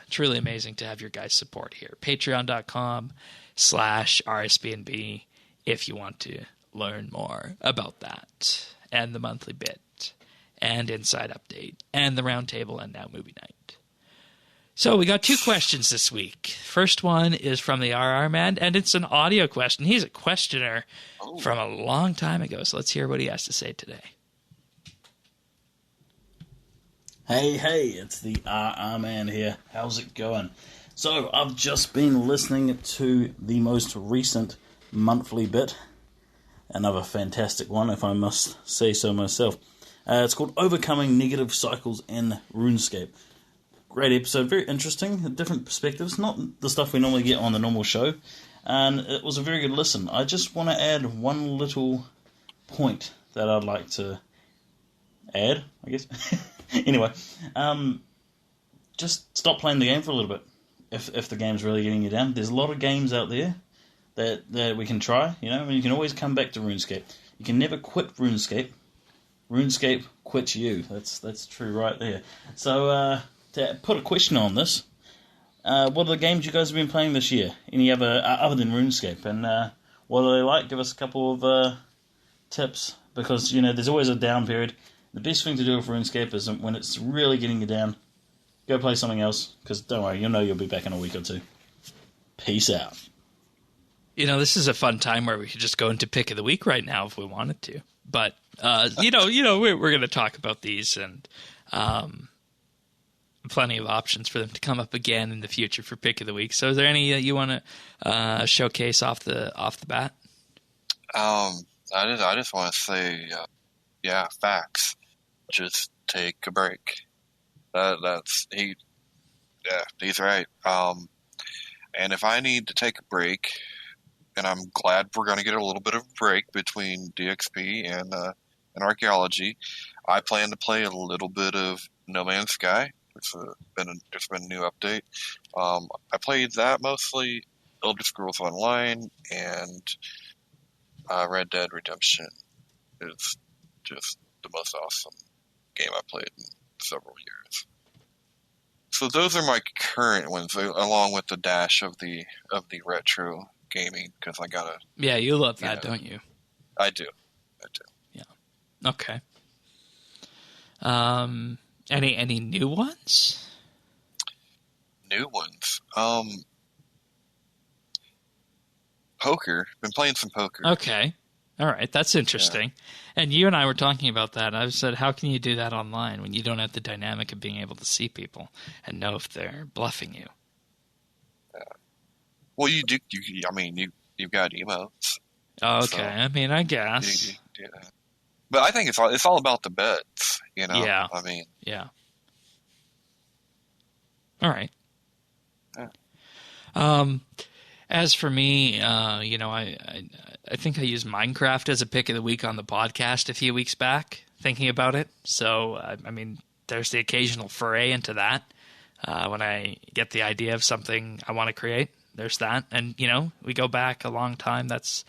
Truly amazing to have your guys' support here. Patreon.com/RSBANDB if you want to learn more about that, and the monthly bit, and Inside Update, and the Roundtable, and now Movie Night. So we got 2 questions this week. First one is from the RR Man, and it's an audio question. He's a questioner from a long time ago, so let's hear what he has to say today. Hey, it's the RR Man here. How's it going? So, I've just been listening to the most recent monthly bit. Another fantastic one, if I must say so myself. It's called Overcoming Negative Cycles in RuneScape. Great episode, very interesting, different perspectives, not the stuff we normally get on the normal show, and it was a very good listen. I just want to add one little point that I'd like to add, I guess. Anyway, just stop playing the game for a little bit, if the game's really getting you down. There's a lot of games out there that we can try, and you can always come back to RuneScape. You can never quit RuneScape. RuneScape quits you. That's true right there. So, to put a question on this, what are the games you guys have been playing this year? Any other than RuneScape? And what are they like? Give us a couple of tips, because there's always a down period. The best thing to do with RuneScape is when it's really getting you down, go play something else, because don't worry, you'll be back in a week or two. Peace out. This is a fun time where we could just go into pick of the week right now if we wanted to. But we're going to talk about these, and plenty of options for them to come up again in the future for pick of the week. So, is there any that you want to showcase off the bat? I just want to say, facts. Just take a break. He's right. And if I need to take a break, and I'm glad we're going to get a little bit of a break between DXP and Archaeology, I plan to play a little bit of No Man's Sky. It's been a new update. I played that mostly, Elder Scrolls Online, and Red Dead Redemption is just the most awesome game I played in several years. So those are my current ones, along with the dash of the retro gaming, because I gotta. Yeah, you love that, don't you? I do. Yeah. Okay. Any new ones? New ones. Poker. Been playing some poker. Okay. All right. That's interesting. Yeah. And you and I were talking about that. I said, how can you do that online when you don't have the dynamic of being able to see people and know if they're bluffing you? Well, you do. You've got emotes. Oh, okay. So I mean, I guess. Yeah. But I think it's all about the bets. Yeah. I mean. Yeah. All right. Yeah. As for me, I think I used Minecraft as a pick of the week on the podcast a few weeks back, thinking about it. So, I mean, there's the occasional foray into that. When I get the idea of something I want to create, there's that. And, we go back a long time. That's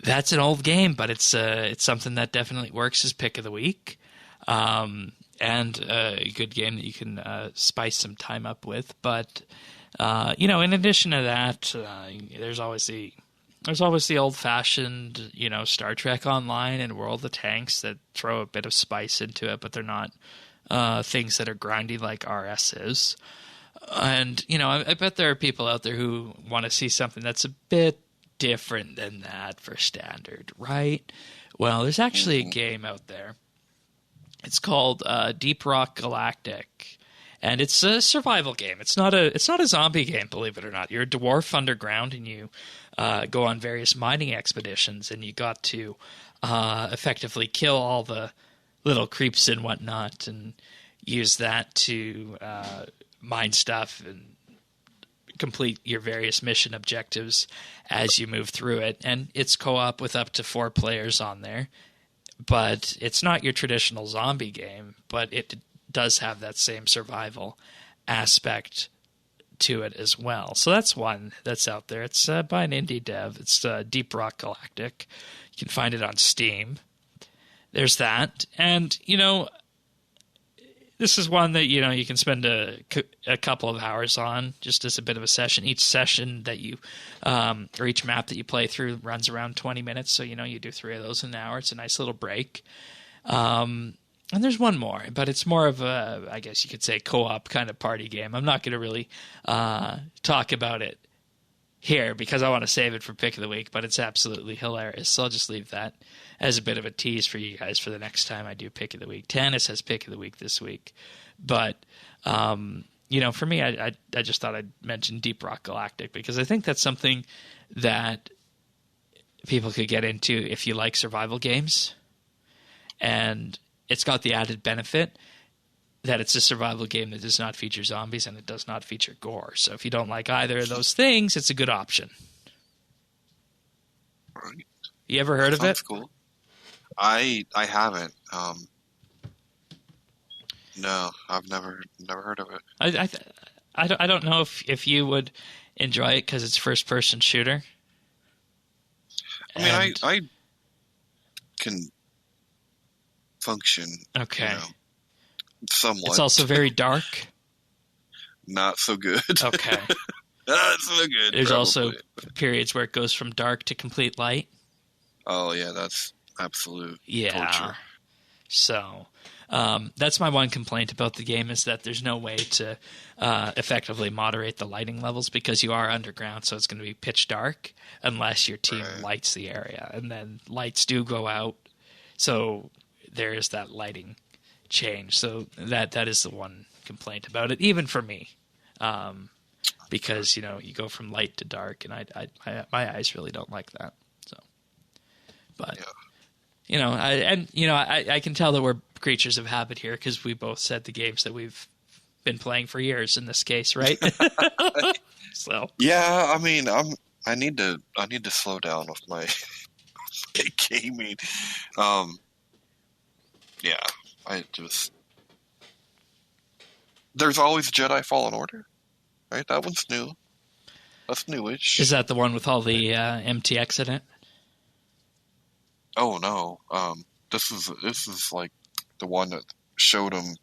an old game, but it's something that definitely works as pick of the week. And a good game that you can spice some time up with. But, in addition to that, there's always the old-fashioned, Star Trek Online and World of Tanks that throw a bit of spice into it, but they're not things that are grindy like RS is. And, I bet there are people out there who want to see something that's a bit different than that for standard, right? Well, there's actually a game out there. It's called Deep Rock Galactic, and it's a survival game. It's not a zombie game, believe it or not. You're a dwarf underground, and you go on various mining expeditions, and you got to effectively kill all the little creeps and whatnot, and use that to mine stuff and complete your various mission objectives as you move through it. And it's co-op with up to 4 players on there. But it's not your traditional zombie game, but it does have that same survival aspect to it as well. So that's one that's out there. It's by an indie dev. It's Deep Rock Galactic. You can find it on Steam. There's that. And, this is one that, you can spend a couple of hours on just as a bit of a session. Each session that you, or each map that you play through runs around 20 minutes. So, you do 3 of those in an hour. It's a nice little break. And there's one more, but it's more of a, I guess you could say, co-op kind of party game. I'm not going to really talk about it here because I want to save it for pick of the week, but it's absolutely hilarious. So I'll just leave that as a bit of a tease for you guys for the next time I do pick of the week. Tannis has pick of the week this week, but for me, I just thought I'd mention Deep Rock Galactic because I think that's something that people could get into if you like survival games, and it's got the added benefit that it's a survival game that does not feature zombies and it does not feature gore. So if you don't like either of those things, it's a good option. Right. You ever heard of it? That's cool. I haven't. No, I've never heard of it. I don't know if you would enjoy it because it's first person shooter. I mean, I can function. Okay. Somewhat. It's also very dark. Not so good. Okay. Not so good. There's probably. Also periods where it goes from dark to complete light. Oh yeah, that's absolute torture. So that's my one complaint about the game is that there's no way to effectively moderate the lighting levels because you are underground, so it's going to be pitch dark unless your team lights the area, and then lights do go out, so there is that lighting change. So that is the one complaint about it, even for me, because you go from light to dark, and my eyes really don't like that. So, but I can tell that we're creatures of habit here because we both said the games that we've been playing for years in this case, right? So yeah, I mean, I need to slow down with my gaming. Yeah, there's always Jedi Fallen Order, right? That one's new. That's newish. Is that the one with all the MTX in it? Oh no. This is like the one that showed them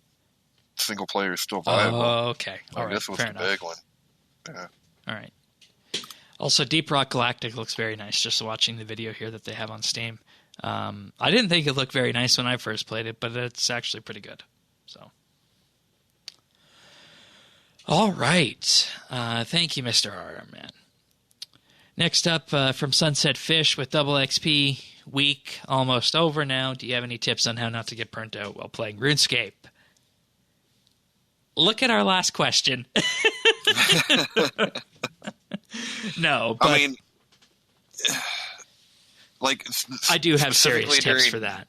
single player is still viable. Oh, okay. All Like, right. this was Fair the enough. big one. Yeah. All right. Also, Deep Rock Galactic looks very nice. Just watching the video here that they have on Steam. I didn't think it looked very nice when I first played it, but it's actually pretty good. So, all right. Thank you, Mr. R. Man. Next up, from Sunset Fish with Double XP week almost over now. Do you have any tips on how not to get burnt out while playing RuneScape? Look at our last question. No, but I mean, like, I do have serious specifically tips during- for that.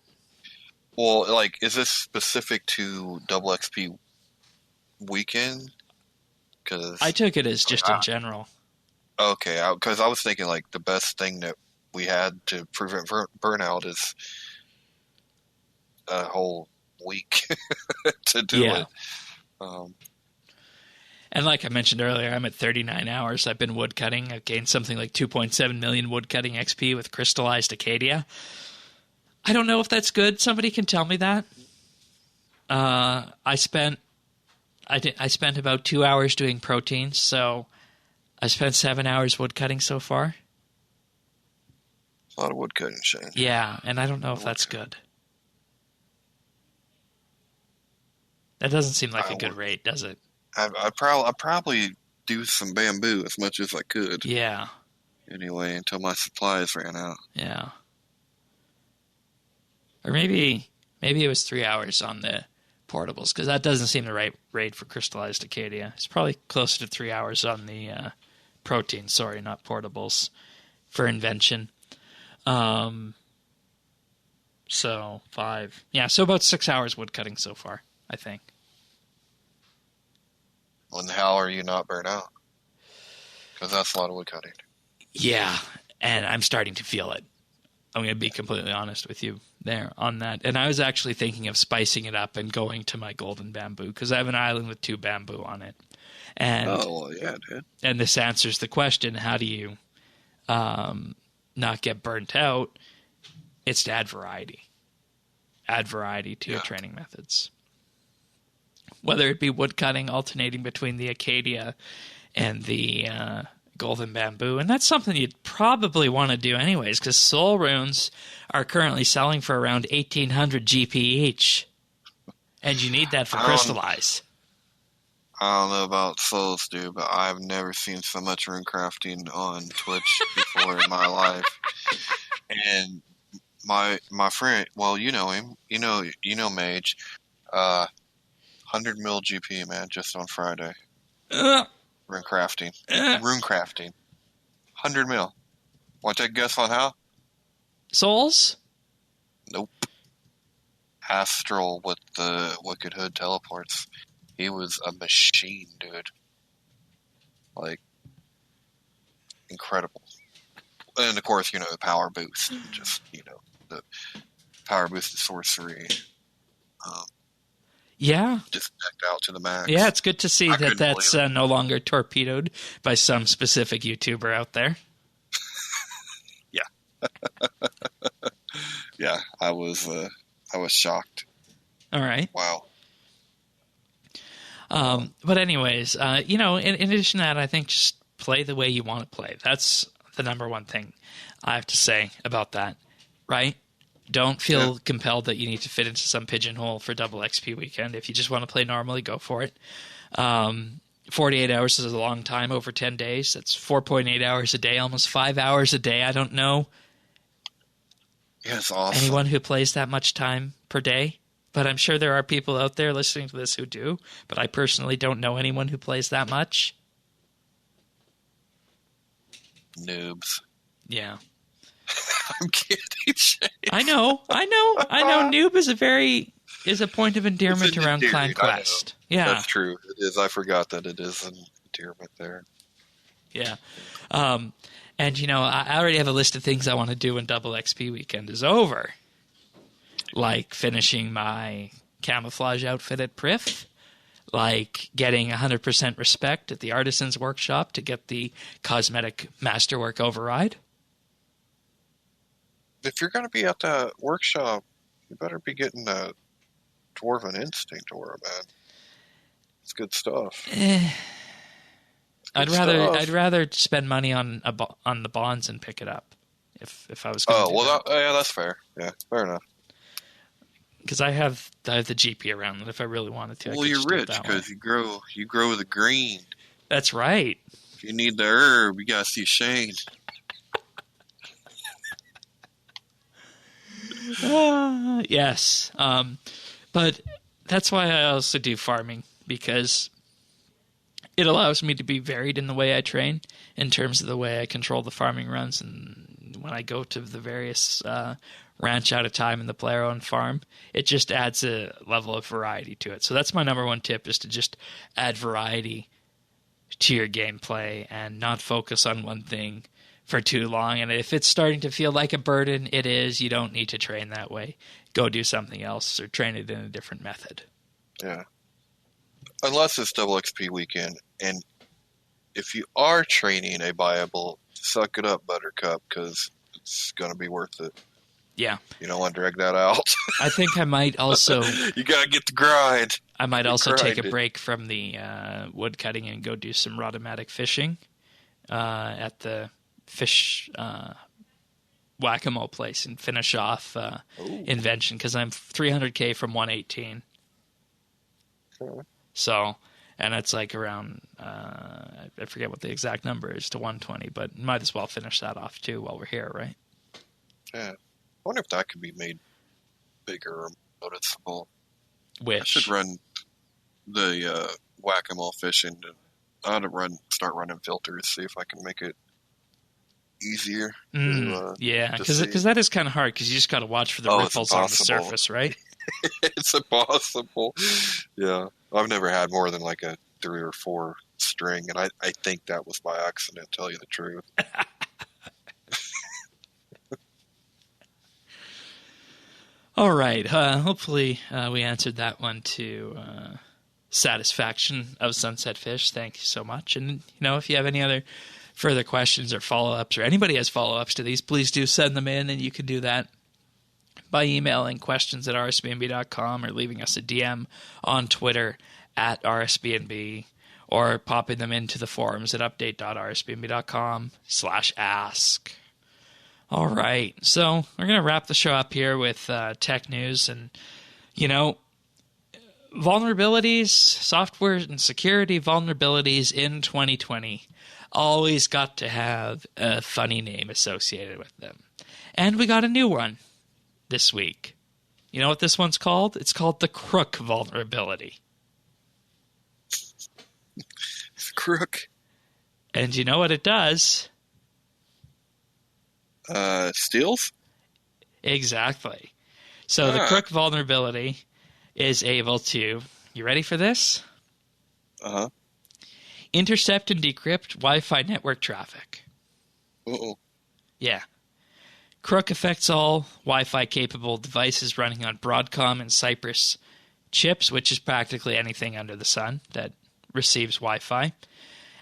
Well, like, is this specific to Double XP weekend? Because I took it as just in general. okay, because I was thinking like the best thing that we had to prevent burnout is a whole week to do Yeah. it. And like I mentioned earlier, I'm at 39 hours. I've been woodcutting. I've gained something like 2.7 million woodcutting XP with crystallized Acadia. I don't know if that's good. Somebody can tell me that. I spent about 2 hours doing proteins, so I spent 7 hours woodcutting so far. A lot of wood cutting, Shane. Yeah, and I don't know if that's good. That doesn't seem like a good rate, does it? I'd probably do some bamboo as much as I could. Yeah. Anyway, until my supplies ran out. Yeah. Or maybe it was 3 hours on the portables, because that doesn't seem the right rate for crystallized Acadia. It's probably closer to 3 hours on the protein, sorry, not portables, for invention. So 5. Yeah, so about 6 hours woodcutting so far, I think. When the hell are you not burnt out? Because that's a lot of wood cutting. Yeah, and I'm starting to feel it. I'm going to be completely honest with you there on that. And I was actually thinking of spicing it up and going to my golden bamboo, because I have an island with 2 bamboo on it. And, oh, well, yeah, dude. And this answers the question, how do you not get burnt out? It's to add variety. Add variety to your training methods. Whether it be wood cutting, alternating between the Acadia and the golden bamboo. And that's something you'd probably want to do anyways, because soul runes are currently selling for around 1,800 GP each. And you need that for crystallize. I don't know about souls, dude, but I've never seen so much rune crafting on Twitch before in my life. And my friend, well, you know him, you know Mage, 100 mil GP, man, just on Friday. Rune crafting. 100 mil. Want to take a guess on how? Souls? Nope. Astral with the Wicked Hood teleports. He was a machine, dude. Like, incredible. And of course, the power boost. Just, the power boosted sorcery. Yeah. Just decked out to the max. Yeah, it's good to see that that's believe it. no longer torpedoed by some specific YouTuber out there. Yeah. Yeah, I was shocked. All right. Wow. But anyways, in addition to that, I think just play the way you want to play. That's the number one thing I have to say about that, right? Don't feel compelled that you need to fit into some pigeonhole for double XP weekend. If you just want to play normally, go for it. 48 hours is a long time over 10 days. That's 4.8 hours a day, almost 5 hours a day. I don't know Yeah, it's awesome. anyone who plays that much time per day, but I'm sure there are people out there listening to this who do, but I personally don't know anyone who plays that much. Noobs. Yeah. I'm kidding, Shane. I know. Noob is a point of endearment around Clan Quest. Yeah. That's true. It is. I forgot that it is an endearment there. Yeah. And, I already have a list of things I want to do when double XP weekend is over. Like finishing my camouflage outfit at Prif. Like getting 100% respect at the Artisan's Workshop to get the cosmetic masterwork override. if you're going to be at that workshop, you better be getting that Dwarven Instinct aura, man. It's good stuff. I'd rather spend money on the bonds and pick it up if I was going to do that. Yeah, that's fair. Yeah, fair enough. Because I have the GP around that if I really wanted to. Well, you're rich because you grow the green. That's right. If you need the herb, you gotta see Shane. Yes. But that's why I also do farming, because it allows me to be varied in the way I train, in terms of the way I control the farming runs, and when I go to the various ranch out of time in the player-owned farm, it just adds a level of variety to it. So that's my number one tip, is to just add variety to your gameplay and not focus on one thing for too long. And if it's starting to feel like a burden, it is. You don't need to train that way. Go do something else or train it in a different method. Yeah. Unless it's double XP weekend, and if you are training a viable, suck it up, Buttercup, because it's going to be worth it. Yeah. You don't want to drag that out. I think I might also... You got to get the grind. I might also take a break from the wood cutting and go do some rodomatic fishing at the fish whack-a-mole place and finish off Invention, because I'm 300k from 118. Sure. So, and it's like around, I forget what the exact number is to 120, but might as well finish that off too while we're here, right? Yeah. I wonder if that could be made bigger or noticeable. Which? I should run the whack-a-mole fishing. I ought to start running filters, see if I can make it easier. Yeah, because that is kind of hard, because you just got to watch for the ripples on the surface, right? It's impossible. Yeah. I've never had more than like a 3 or 4 string, and I think that was by accident, to tell you the truth. All right. Hopefully we answered that one to satisfaction of Sunset Fish. Thank you so much. And, if you have any other further questions or follow-ups, or anybody has follow-ups to these, please do send them in, and you can do that by emailing questions@rsbnb.com or leaving us a DM on Twitter @RSBNB, or popping them into the forums at update.rsbnb.com/ask. All right, so we're going to wrap the show up here with tech news. And, vulnerabilities, software and security vulnerabilities in 2020 always got to have a funny name associated with them. And we got a new one this week. You know what this one's called? It's called the Crook vulnerability. Crook. And you know what it does? Steals? Exactly. So the Crook vulnerability is able to, you ready for this? Uh-huh. Intercept and decrypt Wi-Fi network traffic. Uh-oh. Yeah. Crook affects all Wi-Fi capable devices running on Broadcom and Cypress chips, which is practically anything under the sun that receives Wi-Fi.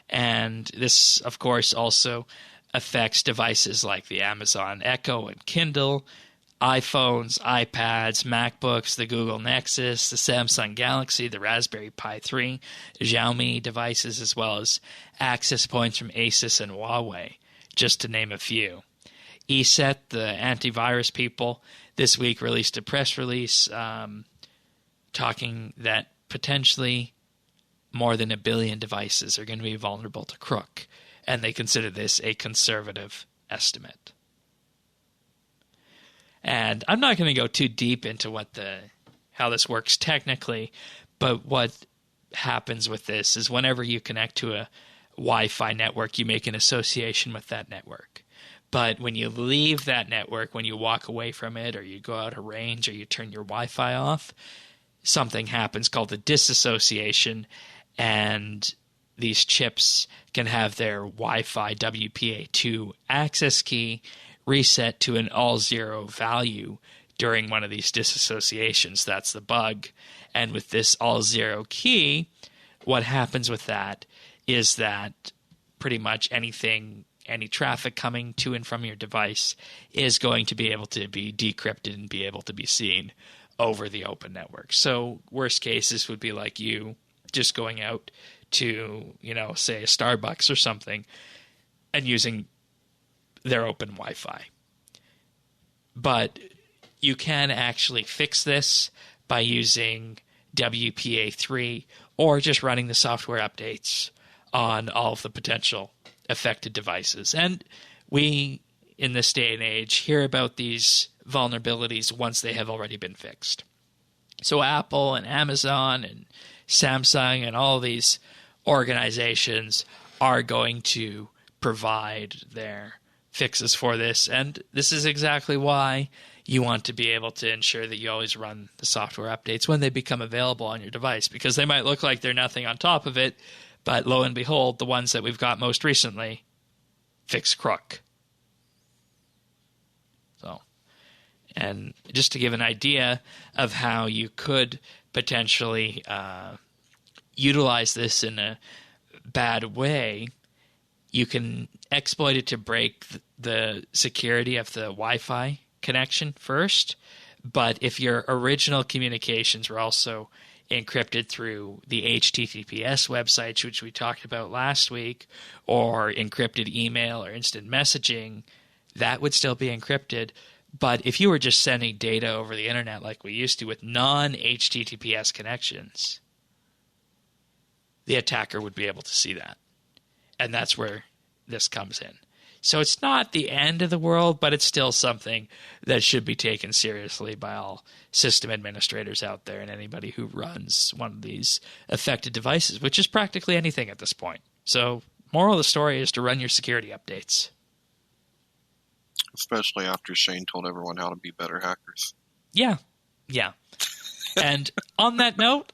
And this, of course, also affects devices like the Amazon Echo and Kindle, iPhones, iPads, MacBooks, the Google Nexus, the Samsung Galaxy, the Raspberry Pi 3, Xiaomi devices, as well as access points from Asus and Huawei, just to name a few. ESET, the antivirus people, this week released a press release talking that potentially more than 1 billion devices are going to be vulnerable to Crook, and they consider this a conservative estimate. And I'm not going to go too deep into how this works technically, but what happens with this is whenever you connect to a Wi-Fi network, you make an association with that network. But when you leave that network, when you walk away from it, or you go out of range, or you turn your Wi-Fi off, something happens called the disassociation, and these chips can have their Wi-Fi WPA2 access key reset to an all-zero value during one of these disassociations. That's the bug. And with this all-zero key, what happens with that is that pretty much anything any traffic coming to and from your device is going to be able to be decrypted and be able to be seen over the open network. So worst cases would be like you just going out to, say a Starbucks or something and using their open Wi-Fi. But you can actually fix this by using WPA3 or just running the software updates on all of the potential affected devices. And we, in this day and age, hear about these vulnerabilities once they have already been fixed. So Apple and Amazon and Samsung and all these organizations are going to provide their fixes for this. And this is exactly why you want to be able to ensure that you always run the software updates when they become available on your device, because they might look like they're nothing on top of it, but lo and behold, the ones that we've got most recently fix crook. So, and just to give an idea of how you could potentially utilize this in a bad way, you can exploit it to break the security of the Wi-Fi connection first. But if your original communications were also encrypted through the HTTPS websites, which we talked about last week, or encrypted email or instant messaging, that would still be encrypted. But if you were just sending data over the internet like we used to with non-HTTPS connections, the attacker would be able to see that. And that's where this comes in. So it's not the end of the world, but it's still something that should be taken seriously by all system administrators out there and anybody who runs one of these affected devices, which is practically anything at this point. So moral of the story is to run your security updates. Especially after Shane told everyone how to be better hackers. Yeah. And on that note,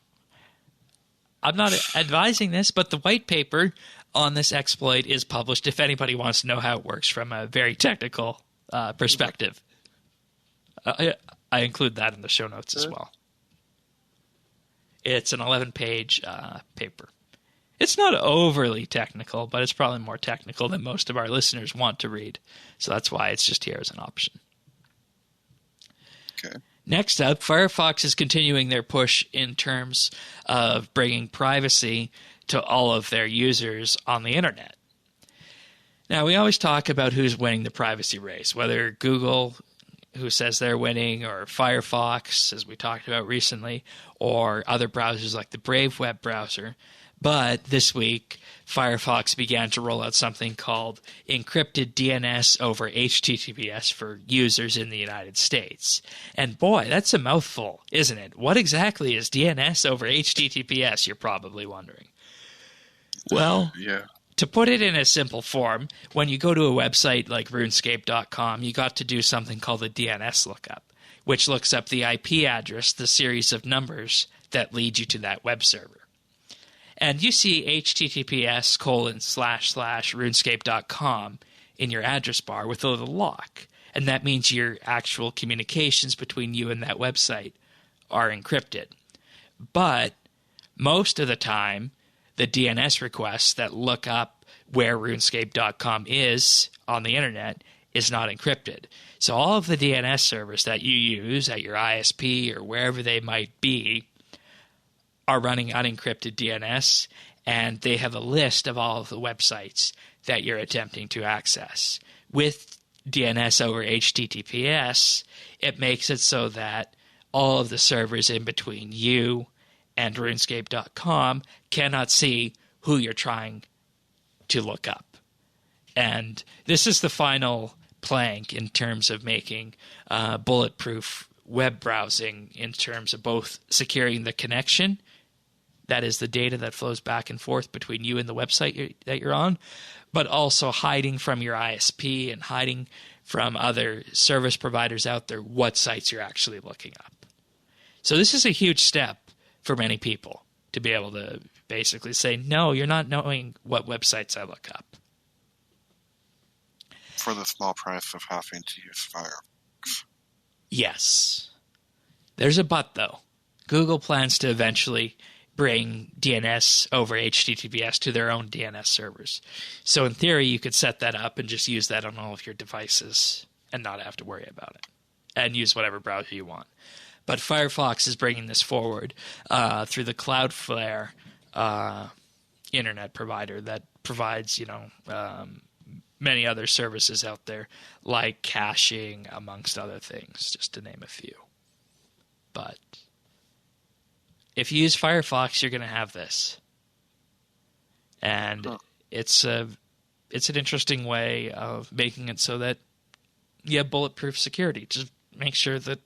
I'm not advising this, but the white paper on this exploit is published if anybody wants to know how it works from a very technical perspective. I include that in the show notes as well. It's an 11-page paper. It's not overly technical, but it's probably more technical than most of our listeners want to read. So that's why it's just here as an option. Okay. Next up, Firefox is continuing their push in terms of bringing privacy to all of their users on the internet. Now, we always talk about who's winning the privacy race, whether Google, who says they're winning, or Firefox, as we talked about recently, or other browsers like the Brave web browser. But this week, Firefox began to roll out something called encrypted DNS over HTTPS for users in the United States. And boy, that's a mouthful, isn't it? What exactly is DNS over HTTPS, you're probably wondering. Well, yeah. To put it in a simple form, when you go to a website like RuneScape.com, you got to do something called a DNS lookup, which looks up the IP address, the series of numbers that lead you to that web server. And you see https://runescape.com in your address bar with a little lock. And that means your actual communications between you and that website are encrypted. But most of the time, the DNS requests that look up where RuneScape.com is on the internet is not encrypted. So all of the DNS servers that you use at your ISP or wherever they might be are running unencrypted DNS, and they have a list of all of the websites that you're attempting to access. With DNS over HTTPS, it makes it so that all of the servers in between you and RuneScape.com cannot see who you're trying to look up. And this is the final plank in terms of making bulletproof web browsing, in terms of both securing the connection, that is the data that flows back and forth between you and the website that you're on, but also hiding from your ISP and hiding from other service providers out there what sites you're actually looking up. So this is a huge step for many people to be able to basically say, no, you're not knowing what websites I look up. For the small price of having to use Firefox. Yes. There's a but, though. Google plans to eventually bring DNS over HTTPS to their own DNS servers. So in theory, you could set that up and just use that on all of your devices and not have to worry about it, and use whatever browser you want. But Firefox is bringing this forward through the Cloudflare internet provider that provides, many other services out there, like caching, amongst other things, just to name a few. But if you use Firefox, you're going to have this. And it's an interesting way of making it so that you have bulletproof security. Just make sure that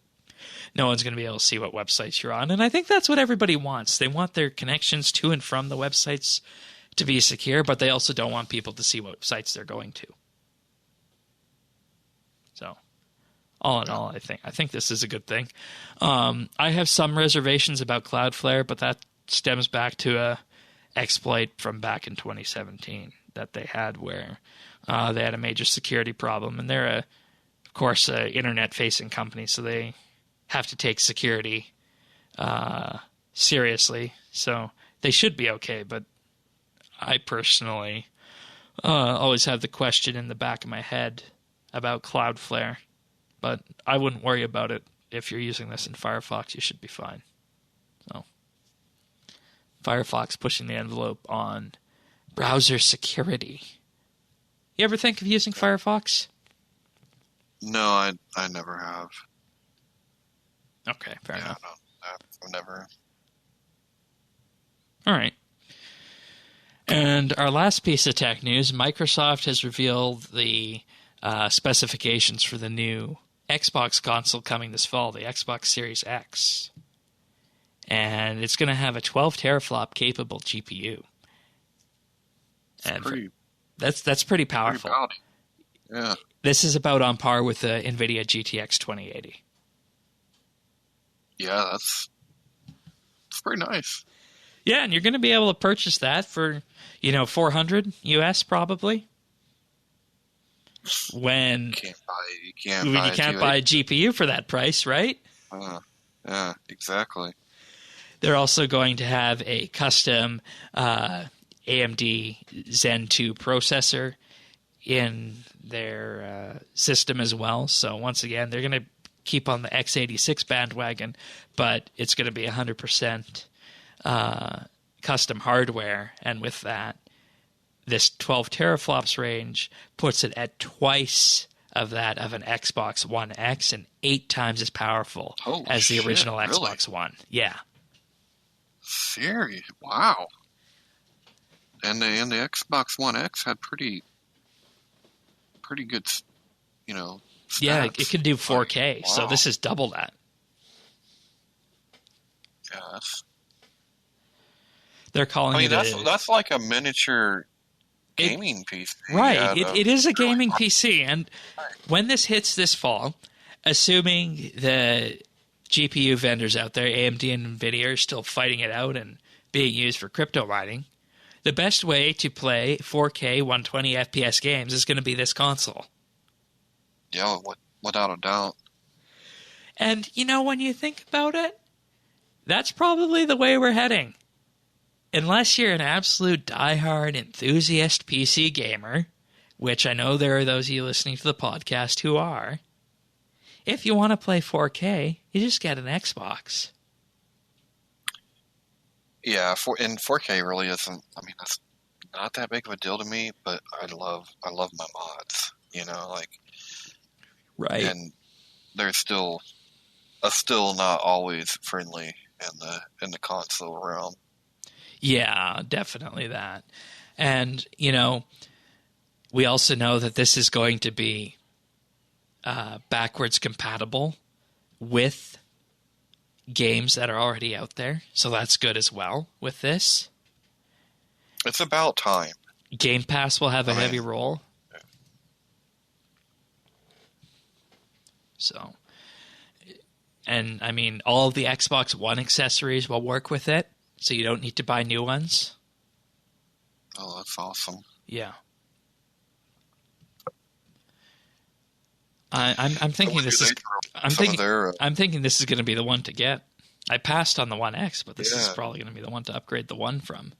no one's going to be able to see what websites you're on. And I think that's what everybody wants. They want their connections to and from the websites to be secure, but they also don't want people to see what sites they're going to. So, all in all, I think this is a good thing. I have some reservations about Cloudflare, but that stems back to a exploit from back in 2017 that they had where they had a major security problem, and they're of course, an internet-facing company, so they have to take security seriously. So they should be okay, but I personally always have the question in the back of my head about Cloudflare, but I wouldn't worry about it. If you're using this in Firefox, you should be fine. So, Firefox pushing the envelope on browser security. You ever think of using Firefox? No, I never have. Okay, fair enough. No, I've never. All right. And our last piece of tech news, Microsoft has revealed the specifications for the new Xbox console coming this fall, the Xbox Series X. And it's going to have a 12 teraflop capable GPU. And that's pretty powerful. Yeah. This is about on par with the NVIDIA GTX 2080. Yeah, that's pretty nice. Yeah, and you're going to be able to purchase that for, $400 US probably. When you can't buy a GPU for that price, right? Yeah, exactly. They're also going to have a custom AMD Zen 2 processor in their system as well. So once again, they're going to keep on the x86 bandwagon, but it's going to be 100% custom hardware. And with that, this 12 teraflops range puts it at twice of that of an Xbox One X and 8 times as powerful as the original Xbox One. Yeah. Serious? Wow. And the Xbox One X had pretty good, stats. Yeah, it can do 4K, wow. So this is double that. Yeah, they're calling that's like a miniature gaming PC. Right, it is a gaming PC, and when this hits this fall, assuming the GPU vendors out there, AMD and NVIDIA, are still fighting it out and being used for crypto mining, the best way to play 4K 120 FPS games is going to be this console. Yeah, without a doubt. And, when you think about it, that's probably the way we're heading. Unless you're an absolute diehard enthusiast PC gamer, which I know there are those of you listening to the podcast who are, if you want to play 4K, you just get an Xbox. Yeah, 4K really isn't. That's not that big of a deal to me. But I love my mods. Right. And they're still not always friendly in the console realm. Yeah, definitely that. And we also know that this is going to be backwards compatible with games that are already out there, so that's good as well with this. It's about time. Game Pass will have a heavy role. Yeah. So, and all of the Xbox One accessories will work with it, so you don't need to buy new ones. Oh, that's awesome. Yeah. I'm thinking this is. I'm thinking this is going to be the one to get. I passed on the One X, but this is Yeah. probably going to be the one to upgrade the One from.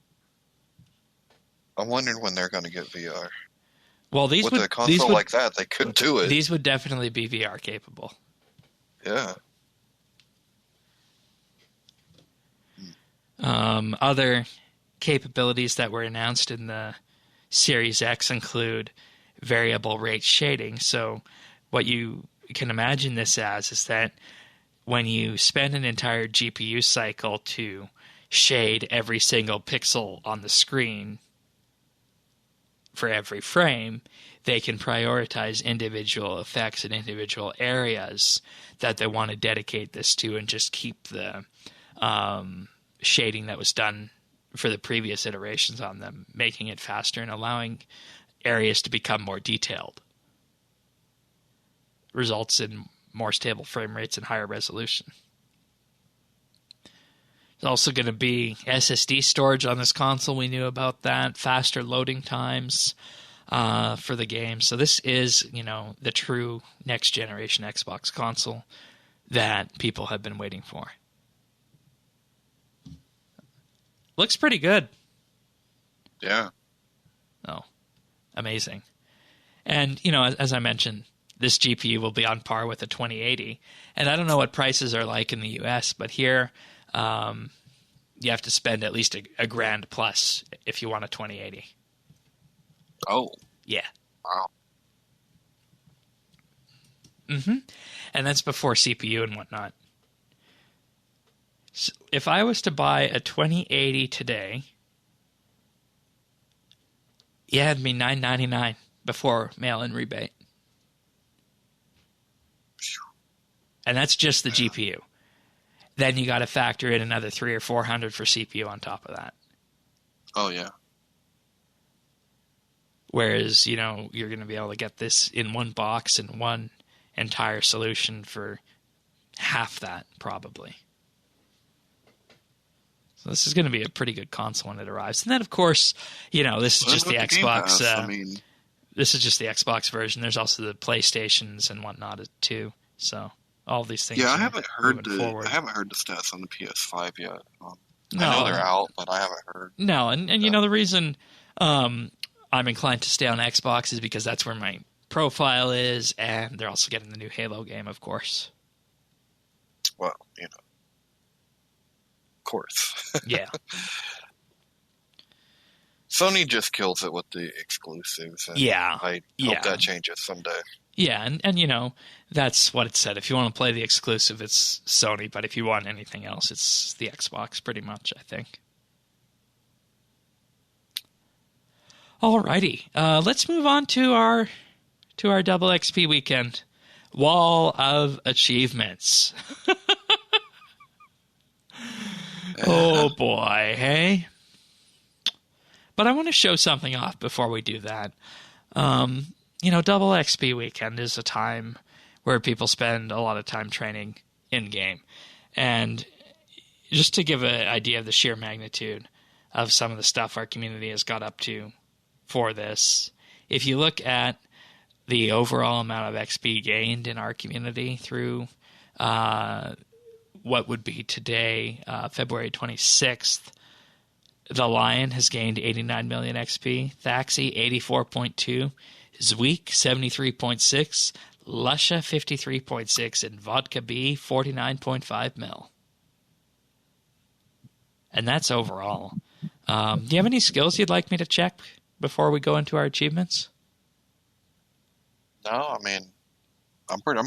I'm wondering when they're going to get VR. Well, With a console like that, they could do it. These would definitely be VR capable. Yeah. Other capabilities that were announced in the Series X include variable rate shading. So what you can imagine this as is that when you spend an entire GPU cycle to shade every single pixel on the screen for every frame, they can prioritize individual effects in individual areas that they want to dedicate this to and just keep the shading that was done for the previous iterations on them, making it faster and allowing areas to become more detailed. Results in more stable frame rates and higher resolution. There's also going to be SSD storage on this console. We knew about that. Faster loading times for the game. So this is, the true next generation Xbox console that people have been waiting for. Looks pretty good. Yeah. Oh, amazing. And, as I mentioned, this GPU will be on par with a 2080. And I don't know what prices are like in the US, but here you have to spend at least a grand plus if you want a 2080. Oh. Yeah. Wow. And that's before CPU and whatnot. So if I was to buy a 2080 today, it'd be $999 before mail-in rebate. And that's just the GPU. Then you got to factor in another $300 or $400 for CPU on top of that. Oh, yeah. Whereas, you're going to be able to get this in one box and one entire solution for half that, probably. So this is going to be a pretty good console when it arrives. And then, of course, this is just the Xbox. This is just the Xbox version. There's also the PlayStations and whatnot too. So all these things. Yeah, I haven't heard the forward. stats on the PS5 yet. No, I know they're out, but I haven't heard. No, and the reason I'm inclined to stay on Xbox is because that's where my profile is, and they're also getting the new Halo game, of course. Well, of course. Yeah. Sony just kills it with the exclusives. And Yeah. I hope that changes someday. Yeah, and that's what it said. If you want to play the exclusive, it's Sony, but if you want anything else, it's the Xbox, pretty much, I think. Alrighty, let's move on to our double XP weekend. Wall of Achievements. Oh boy, hey? But I want to show something off before we do that. Double XP weekend is a time where people spend a lot of time training in-game. And just to give an idea of the sheer magnitude of some of the stuff our community has got up to for this, if you look at the overall amount of XP gained in our community through what would be today, February 26th, the Lion has gained 89 million XP, Thaxi 84.2, Zweek 73.6, Lusha 53.6, and Vodka B 49.5 mil. And that's overall. Do you have any skills you'd like me to check before we go into our achievements? No, I mean, I'm good.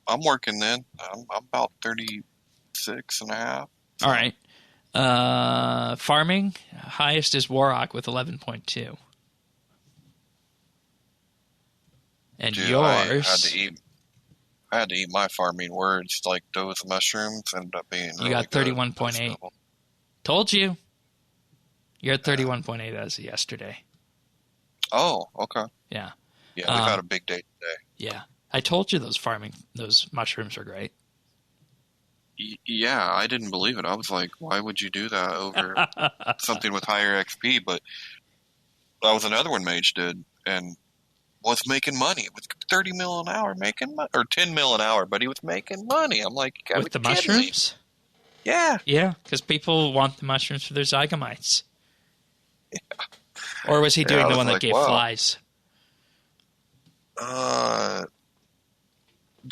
I'm working then. I'm about 36 and a half. All right. Farming, highest is Warrock with 11.2. And Dude, yours... I had to eat my farming words. Like, those mushrooms ended up being really You got good. 31.8. Told you. You're at 31.8 as of yesterday. Oh, okay. Yeah. Yeah, we've had a big day today. Yeah. I told you those mushrooms are great. Yeah, I didn't believe it. I was like, why would you do that over something with higher XP? But that was another one Mage did, and was making money. It was 30 mil an hour making money, or 10 mil an hour, but he was making money. I'm like, you gotta With the be kidding me. mushrooms? Yeah. Yeah, because people want the mushrooms for their zygomites. Yeah. Or was he doing the one that gave flies? The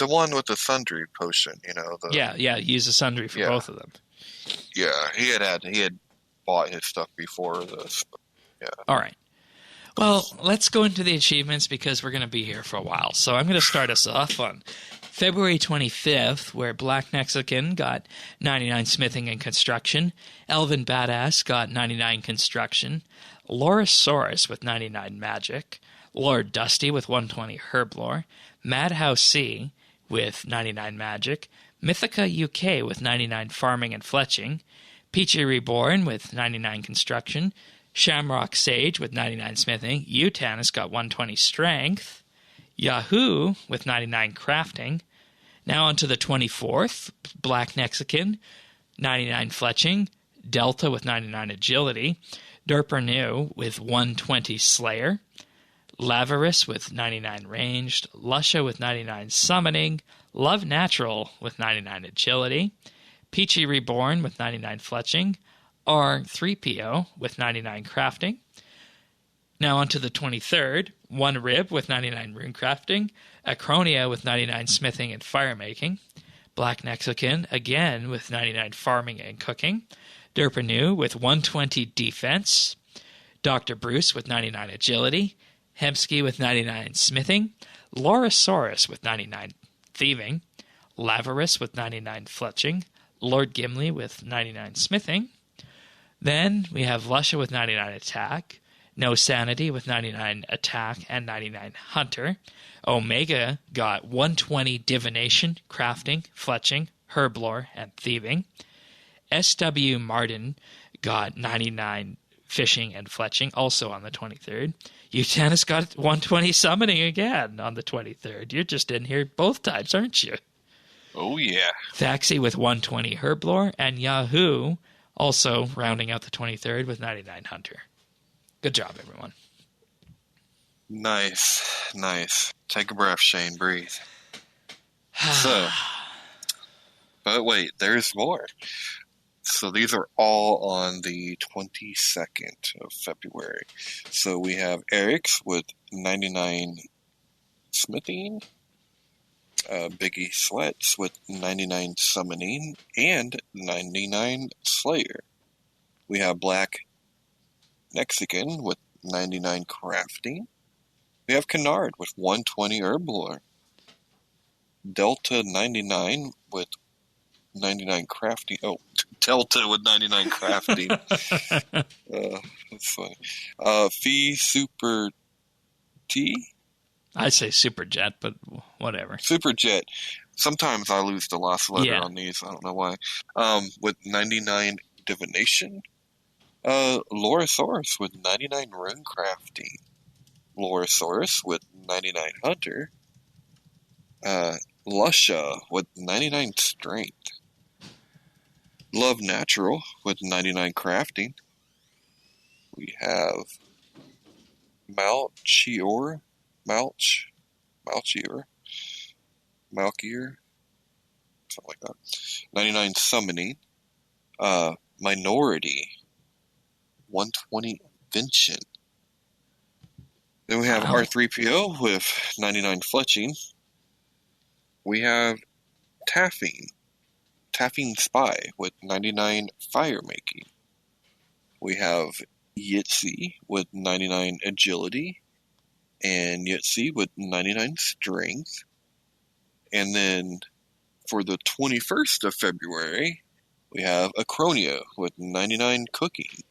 one with the sundry potion, Yeah, use a sundry for both of them. Yeah, he had bought his stuff before this. Yeah. All right. Well, let's go into the achievements because we're going to be here for a while. So I'm going to start us off on February 25th, where Black Mexican got 99 smithing and construction, Elven Badass got 99 construction, Lorosaurus with 99 magic, Lord Dusty with 120 herb lore, Madhouse C with 99 magic, Mythica UK with 99 farming and fletching, Peachy Reborn with 99 construction, Shamrock Sage with 99 smithing, Utanis got 120 strength, Yahoo with 99 crafting. Now on to the 24th, Black Mexican, 99 fletching, Delta with 99 agility, Derpernew with 120 slayer, Lavarus with 99 ranged, Lusha with 99 summoning, Love Natural with 99 agility, Peachy Reborn with 99 fletching, R3PO with 99 crafting. Now on to the 23rd, One Rib with 99 rune crafting, Acronia with 99 smithing and fire making, Black Mexican again with 99 farming and cooking, Derpernew with 120 defense, Dr. Bruce with 99 agility, Hemsky with 99 smithing, Lorosaurus with 99 thieving, Lavarus with 99 fletching, Lord Gimli with 99 smithing. Then we have Lusha with 99 attack, No Sanity with 99 attack and 99 hunter. Omega got 120 divination, crafting, fletching, herb lore, and thieving. SW Martin got 99 fishing and fletching, also on the 23rd. Utanis got 120 summoning again on the 23rd. You're just in here both times, aren't you? Oh, yeah. Thaxi with 120 herb lore, and Yahoo also rounding out the 23rd with 99 hunter. Good job, everyone. Nice. Take a breath, Shane. Breathe. But wait, there's more. So these are all on the 22nd of February. So we have Eric's with 99 smithing, Biggie Sweats with 99 summoning and 99 slayer. We have Black Mexican with 99 crafting. We have Kennard with 120 herb lore. Delta 99 with 99 crafting. Oh, Delta with 99 crafting. That's funny. Fee Super T. I say Super Jet, but whatever. Super Jet. Sometimes I lose the last letter on these. I don't know why. With 99 divination. Lorosaurus with 99 rune crafting. Lorosaurus with 99 hunter. Lusha with 99 strength. Love Natural with 99 crafting. We have Malchior, something like that. 99 summoning. Minority, 120 invention. Then we have R3PO with 99 fletching. We have Taffing Spy with 99 fire making. We have Yitzi with 99 agility, and Yitzi with 99 strength. And then for the 21st of February, we have Acronia with 99 cooking.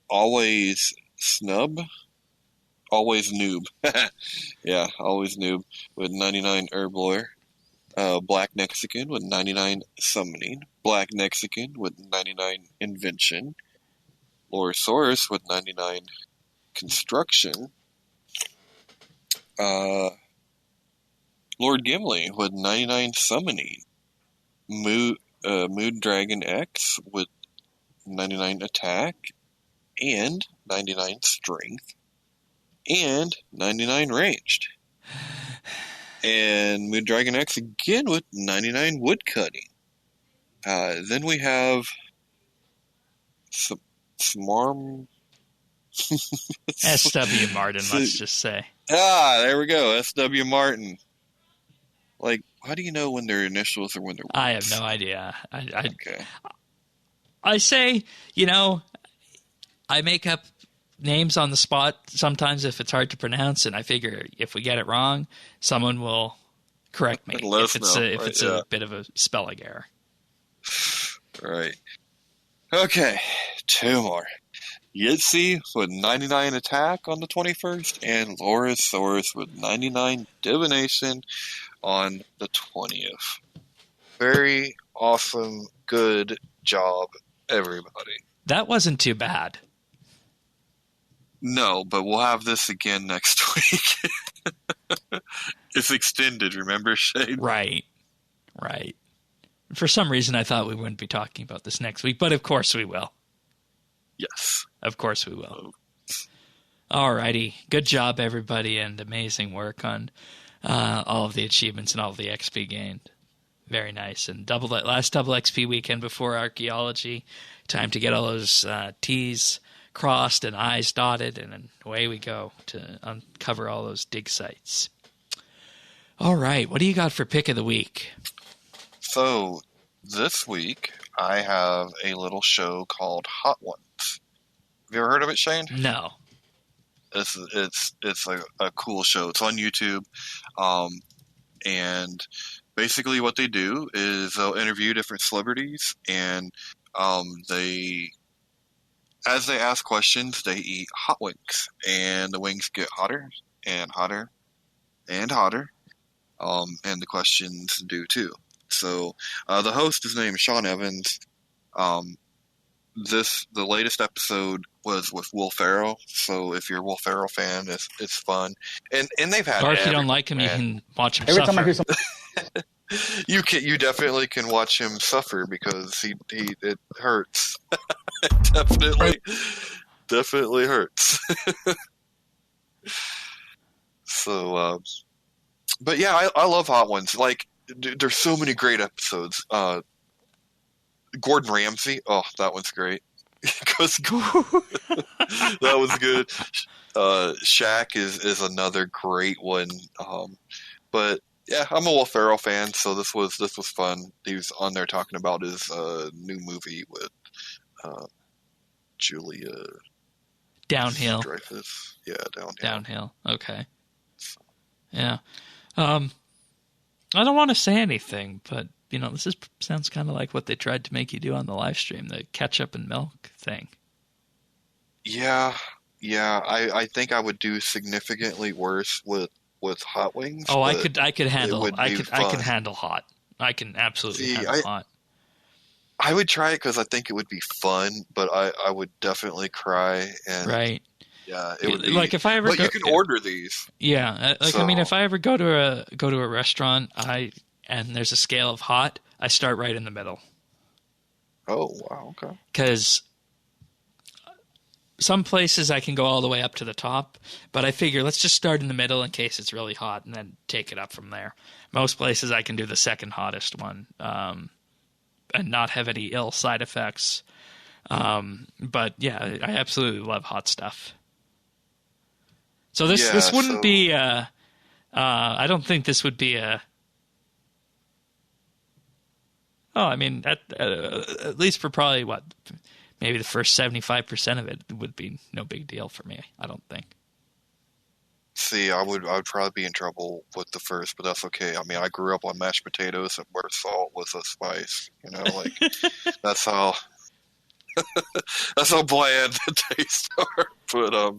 Always Noob. Yeah, Always Noob with 99 herb lore. Black Mexican with 99 summoning. Black Mexican with 99 invention. Lorosaurus with 99 construction. Lord Gimli with 99 summoning. Mood Dragon X with 99 attack and 99 strength and 99 ranged. And Mood Dragon X again with 99 wood cutting. Then we have Smarm. S.W. Martin, let's just say. There we go. S.W. Martin. Like, how do you know when their initials or when they're words? I have no idea. Okay. I say, you know, I make up names on the spot sometimes if it's hard to pronounce, and I figure if we get it wrong, someone will correct me if it's a bit of a spelling error. Right. Okay, 2 more. Yitzi with 99 attack on the 21st, and Lorosaurus with 99 divination on the 20th. Very awesome. Good job, everybody. That wasn't too bad. No, but we'll have this again next week. It's extended, remember, Shane? Right. For some reason, I thought we wouldn't be talking about this next week, but of course we will. Yes. Of course we will. Alrighty. Good job, everybody, and amazing work on all of the achievements and all of the XP gained. Very nice. And last double XP weekend before Archaeology. Time to get all those T's crossed and I's dotted, and then away we go to uncover all those dig sites. All right. What do you got for pick of the week? So, this week, I have a little show called Hot Ones. Have you ever heard of it, Shane? No. It's a cool show. It's on YouTube. And basically what they do is they'll interview different celebrities, and as they ask questions, they eat hot wings, and the wings get hotter and hotter and hotter, and the questions do too. So the host is named Sean Evans. The latest episode was with Will Ferrell, so if you're a Will Ferrell fan, it's fun, and they've had. Or if you don't like him, you can watch him Every suffer. time I hear something, You definitely can watch him suffer because it hurts. It definitely hurts. So, but yeah, I love Hot Ones. Like, there's so many great episodes. Gordon Ramsay, that one's great. That was good. Shaq is another great one. But yeah, I'm a Will Ferrell fan, so this was fun. He was on there talking about his new movie with Julia Downhill. Dreyfus. Yeah, Downhill. Okay. Yeah. I don't want to say anything, but this sounds kind of like what they tried to make you do on the live stream, the ketchup and milk thing. Yeah. I think I would do significantly worse with hot wings. Oh, I could handle. I can handle hot. I can absolutely handle hot. I would try it because I think it would be fun, but I would definitely cry. And right. Yeah, it would be. Like if I ever. But you can order these. Yeah, I mean, if I ever go to a restaurant, and there's a scale of hot, I start right in the middle. Oh wow, okay. Because some places I can go all the way up to the top, but I figure let's just start in the middle in case it's really hot, and then take it up from there. Most places I can do the second hottest one, and not have any ill side effects. But yeah, I absolutely love hot stuff. So this wouldn't be. I don't think this would be a. Oh, I mean, at least for probably maybe the first 75% of it would be no big deal for me. I don't think. See, I would probably be in trouble with the first, but that's okay. I mean, I grew up on mashed potatoes where salt was a spice. Like that's how bland the tastes are. But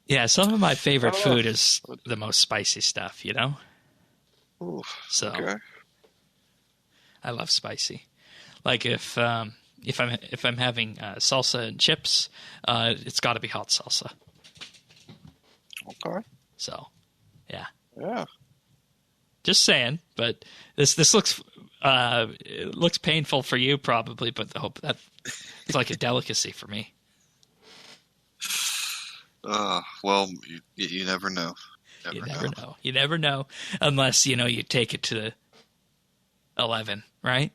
yeah, some of my favorite food is the most spicy stuff. Ooh, so okay. I love spicy. Like if I'm having salsa and chips, it's got to be hot salsa. Okay. So, yeah. Yeah. Just saying, but this looks it looks painful for you probably, but I hope that it's like a delicacy for me. Well, you never know. You never know unless you take it to 11, right?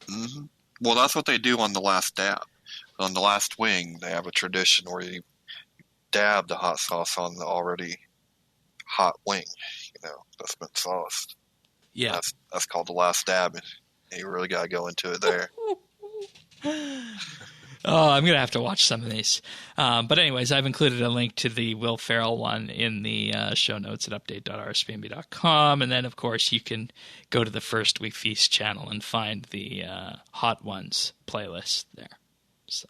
Hmm. Well, that's what they do on the last dab. On the last wing, they have a tradition where you dab the hot sauce on the already hot wing. That's been sauced. Yeah. That's called the last dab. You really got to go into it there. Oh, I'm going to have to watch some of these. But anyways, I've included a link to the Will Ferrell one in the show notes at update.rsbnb.com. And then, of course, you can go to the First Week Feast channel and find the Hot Ones playlist there. So,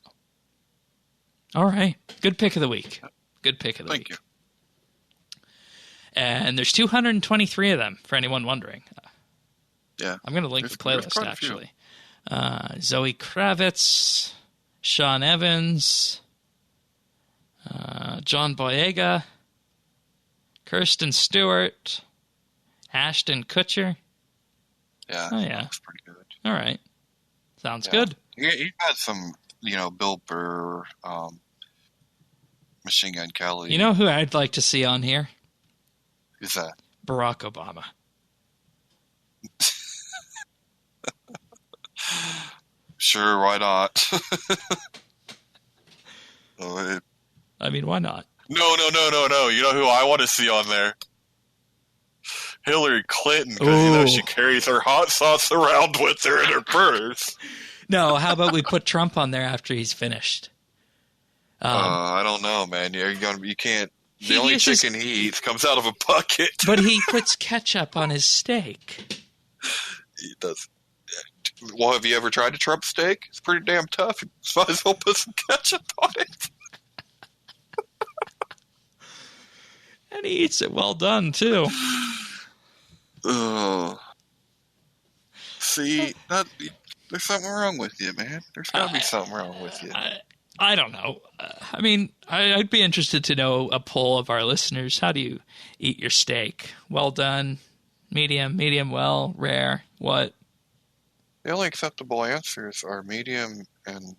all right. Good pick of the week. Good pick of the week. Thank you. And there's 223 of them, for anyone wondering. Yeah. I'm going to link There's the playlist, quite a few. actually. Zoe Kravitz, Sean Evans, John Boyega, Kirsten Stewart, Ashton Kutcher. Yeah. Oh, yeah. That's pretty good. All right. Sounds Yeah. good. He had some, Bill Burr, Machine Gun Kelly. You know who I'd like to see on here? Who's that? Barack Obama. Sure, why not? I mean, why not? No. You know who I want to see on there? Hillary Clinton, because Ooh. she carries her hot sauce around with her in her purse. No, how about we put Trump on there after he's finished? I don't know, man. You can't. He The only uses- chicken he eats comes out of a bucket. But he puts ketchup on his steak. He does. Well, have you ever tried a Trump steak? It's pretty damn tough. You might as well put some ketchup on it. And he eats it well done, too. Oh. See, there's something wrong with you, man. There's got to be something wrong with you. I don't know. I mean, I'd be interested to know a poll of our listeners. How do you eat your steak? Well done, medium well, rare, what? The only acceptable answers are medium and,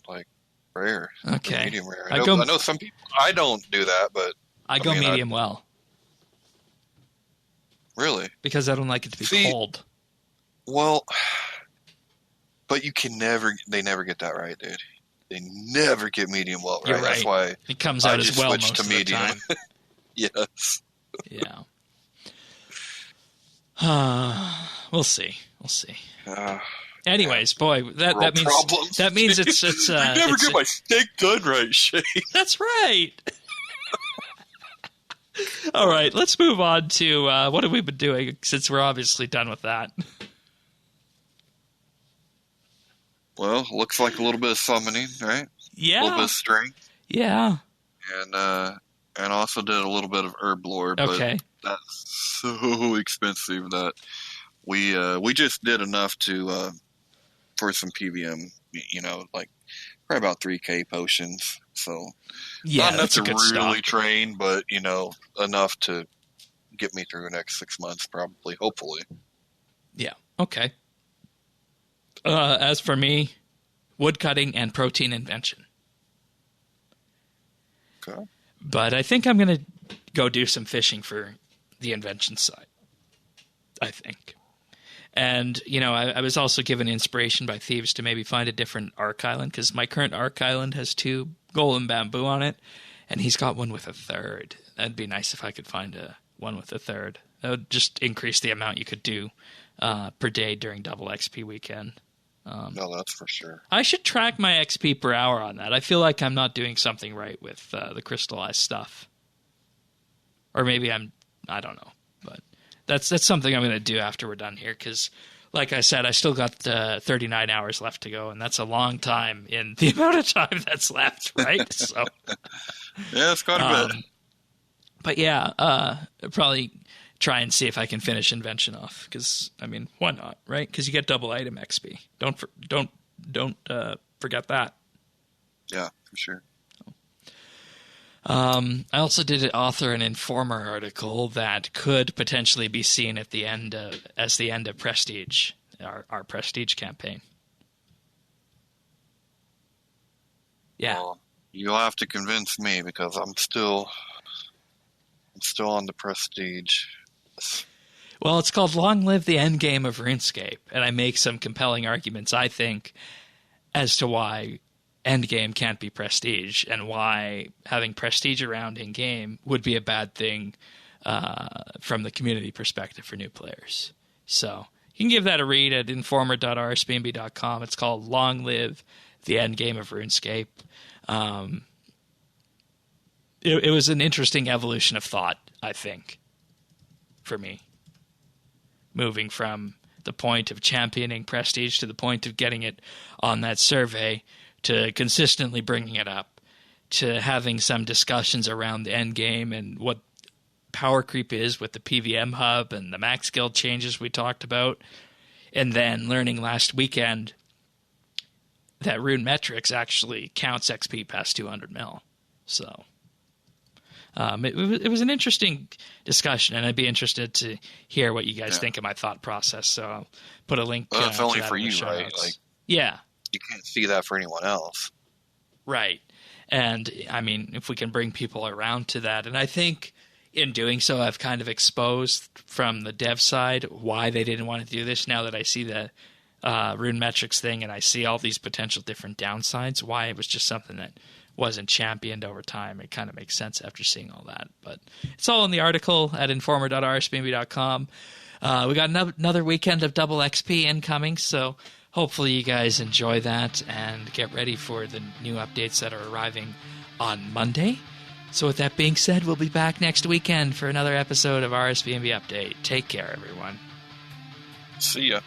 rare. Okay. Medium rare. I I know some people. I don't do that, but I go medium well really, because I don't like it to be cold. well, but you can never. They never get that right, dude. They never get medium well right. You're right. That's why It comes out I as just well switched most to of medium. the time. Yes. Yeah. We'll see. Uh, Anyways, boy, that means problems. that means it's you never get my steak done right, Shane. That's right. All right, let's move on to what have we been doing since we're obviously done with that. Well, looks like a little bit of summoning, right? Yeah. A little bit of strength. Yeah. And also did a little bit of herb lore, but Okay. that's so expensive that we just did enough to for some PVM, probably about 3K potions. So Yeah, not enough that's to a good really stock. train, but enough to get me through the next 6 months, probably, hopefully. Yeah. Okay. As for me, woodcutting and protein invention. Okay. But I think I'm going to go do some fishing for the invention side. I think. And, I was also given inspiration by Thieves to maybe find a different Arc Island, because my current Arc Island has 2 golden bamboo on it, and he's got one with a 3rd. That'd be nice if I could find one with a 3rd. That would just increase the amount you could do per day during double XP weekend. No, that's for sure. I should track my XP per hour on that. I feel like I'm not doing something right with the crystallized stuff. Or maybe I don't know. But that's something I'm going to do after we're done here, because, like I said, I still got 39 hours left to go, and that's a long time in the amount of time that's left, right? So, Yeah, it's quite a bit. But yeah, I'll probably try and see if I can finish invention off, because, why not, right? Because you get double item XP. Don't forget that. Yeah, for sure. I also did author an Informer article that could potentially be seen at the end as the end of Prestige, our Prestige campaign. Yeah. Well, you'll have to convince me, because I'm still on the Prestige. Well, it's called Long Live the Endgame of RuneScape, and I make some compelling arguments, I think, as to why endgame can't be prestige and why having prestige around in-game would be a bad thing from the community perspective for new players. So you can give that a read at informer.rsbnb.com. It's called Long Live the Endgame of RuneScape. It was an interesting evolution of thought, I think, for me. Moving from the point of championing prestige to the point of getting it on that survey to consistently bringing it up to having some discussions around the end game and what power creep is with the PVM hub and the max guild changes we talked about. And then learning last weekend that Rune Metrics actually counts XP past 200 mil. So it was an interesting discussion, and I'd be interested to hear what you guys think of my thought process. So I'll put a link. Well, it's only for you, right? Like, yeah, you can't see that for anyone else, right? And I mean, if we can bring people around to that, and I think in doing so, I've kind of exposed from the dev side why they didn't want to do this. Now that I see the Rune Metrics thing, and I see all these potential different downsides, why it was just something that wasn't championed over time. It kind of makes sense after seeing all that. But it's all in the article at informer.rsbnb.com. We got another weekend of double XP incoming, so hopefully you guys enjoy that and get ready for the new updates that are arriving on Monday. So with that being said, we'll be back next weekend for another episode of RSBANDB Update. Take care, everyone. See ya.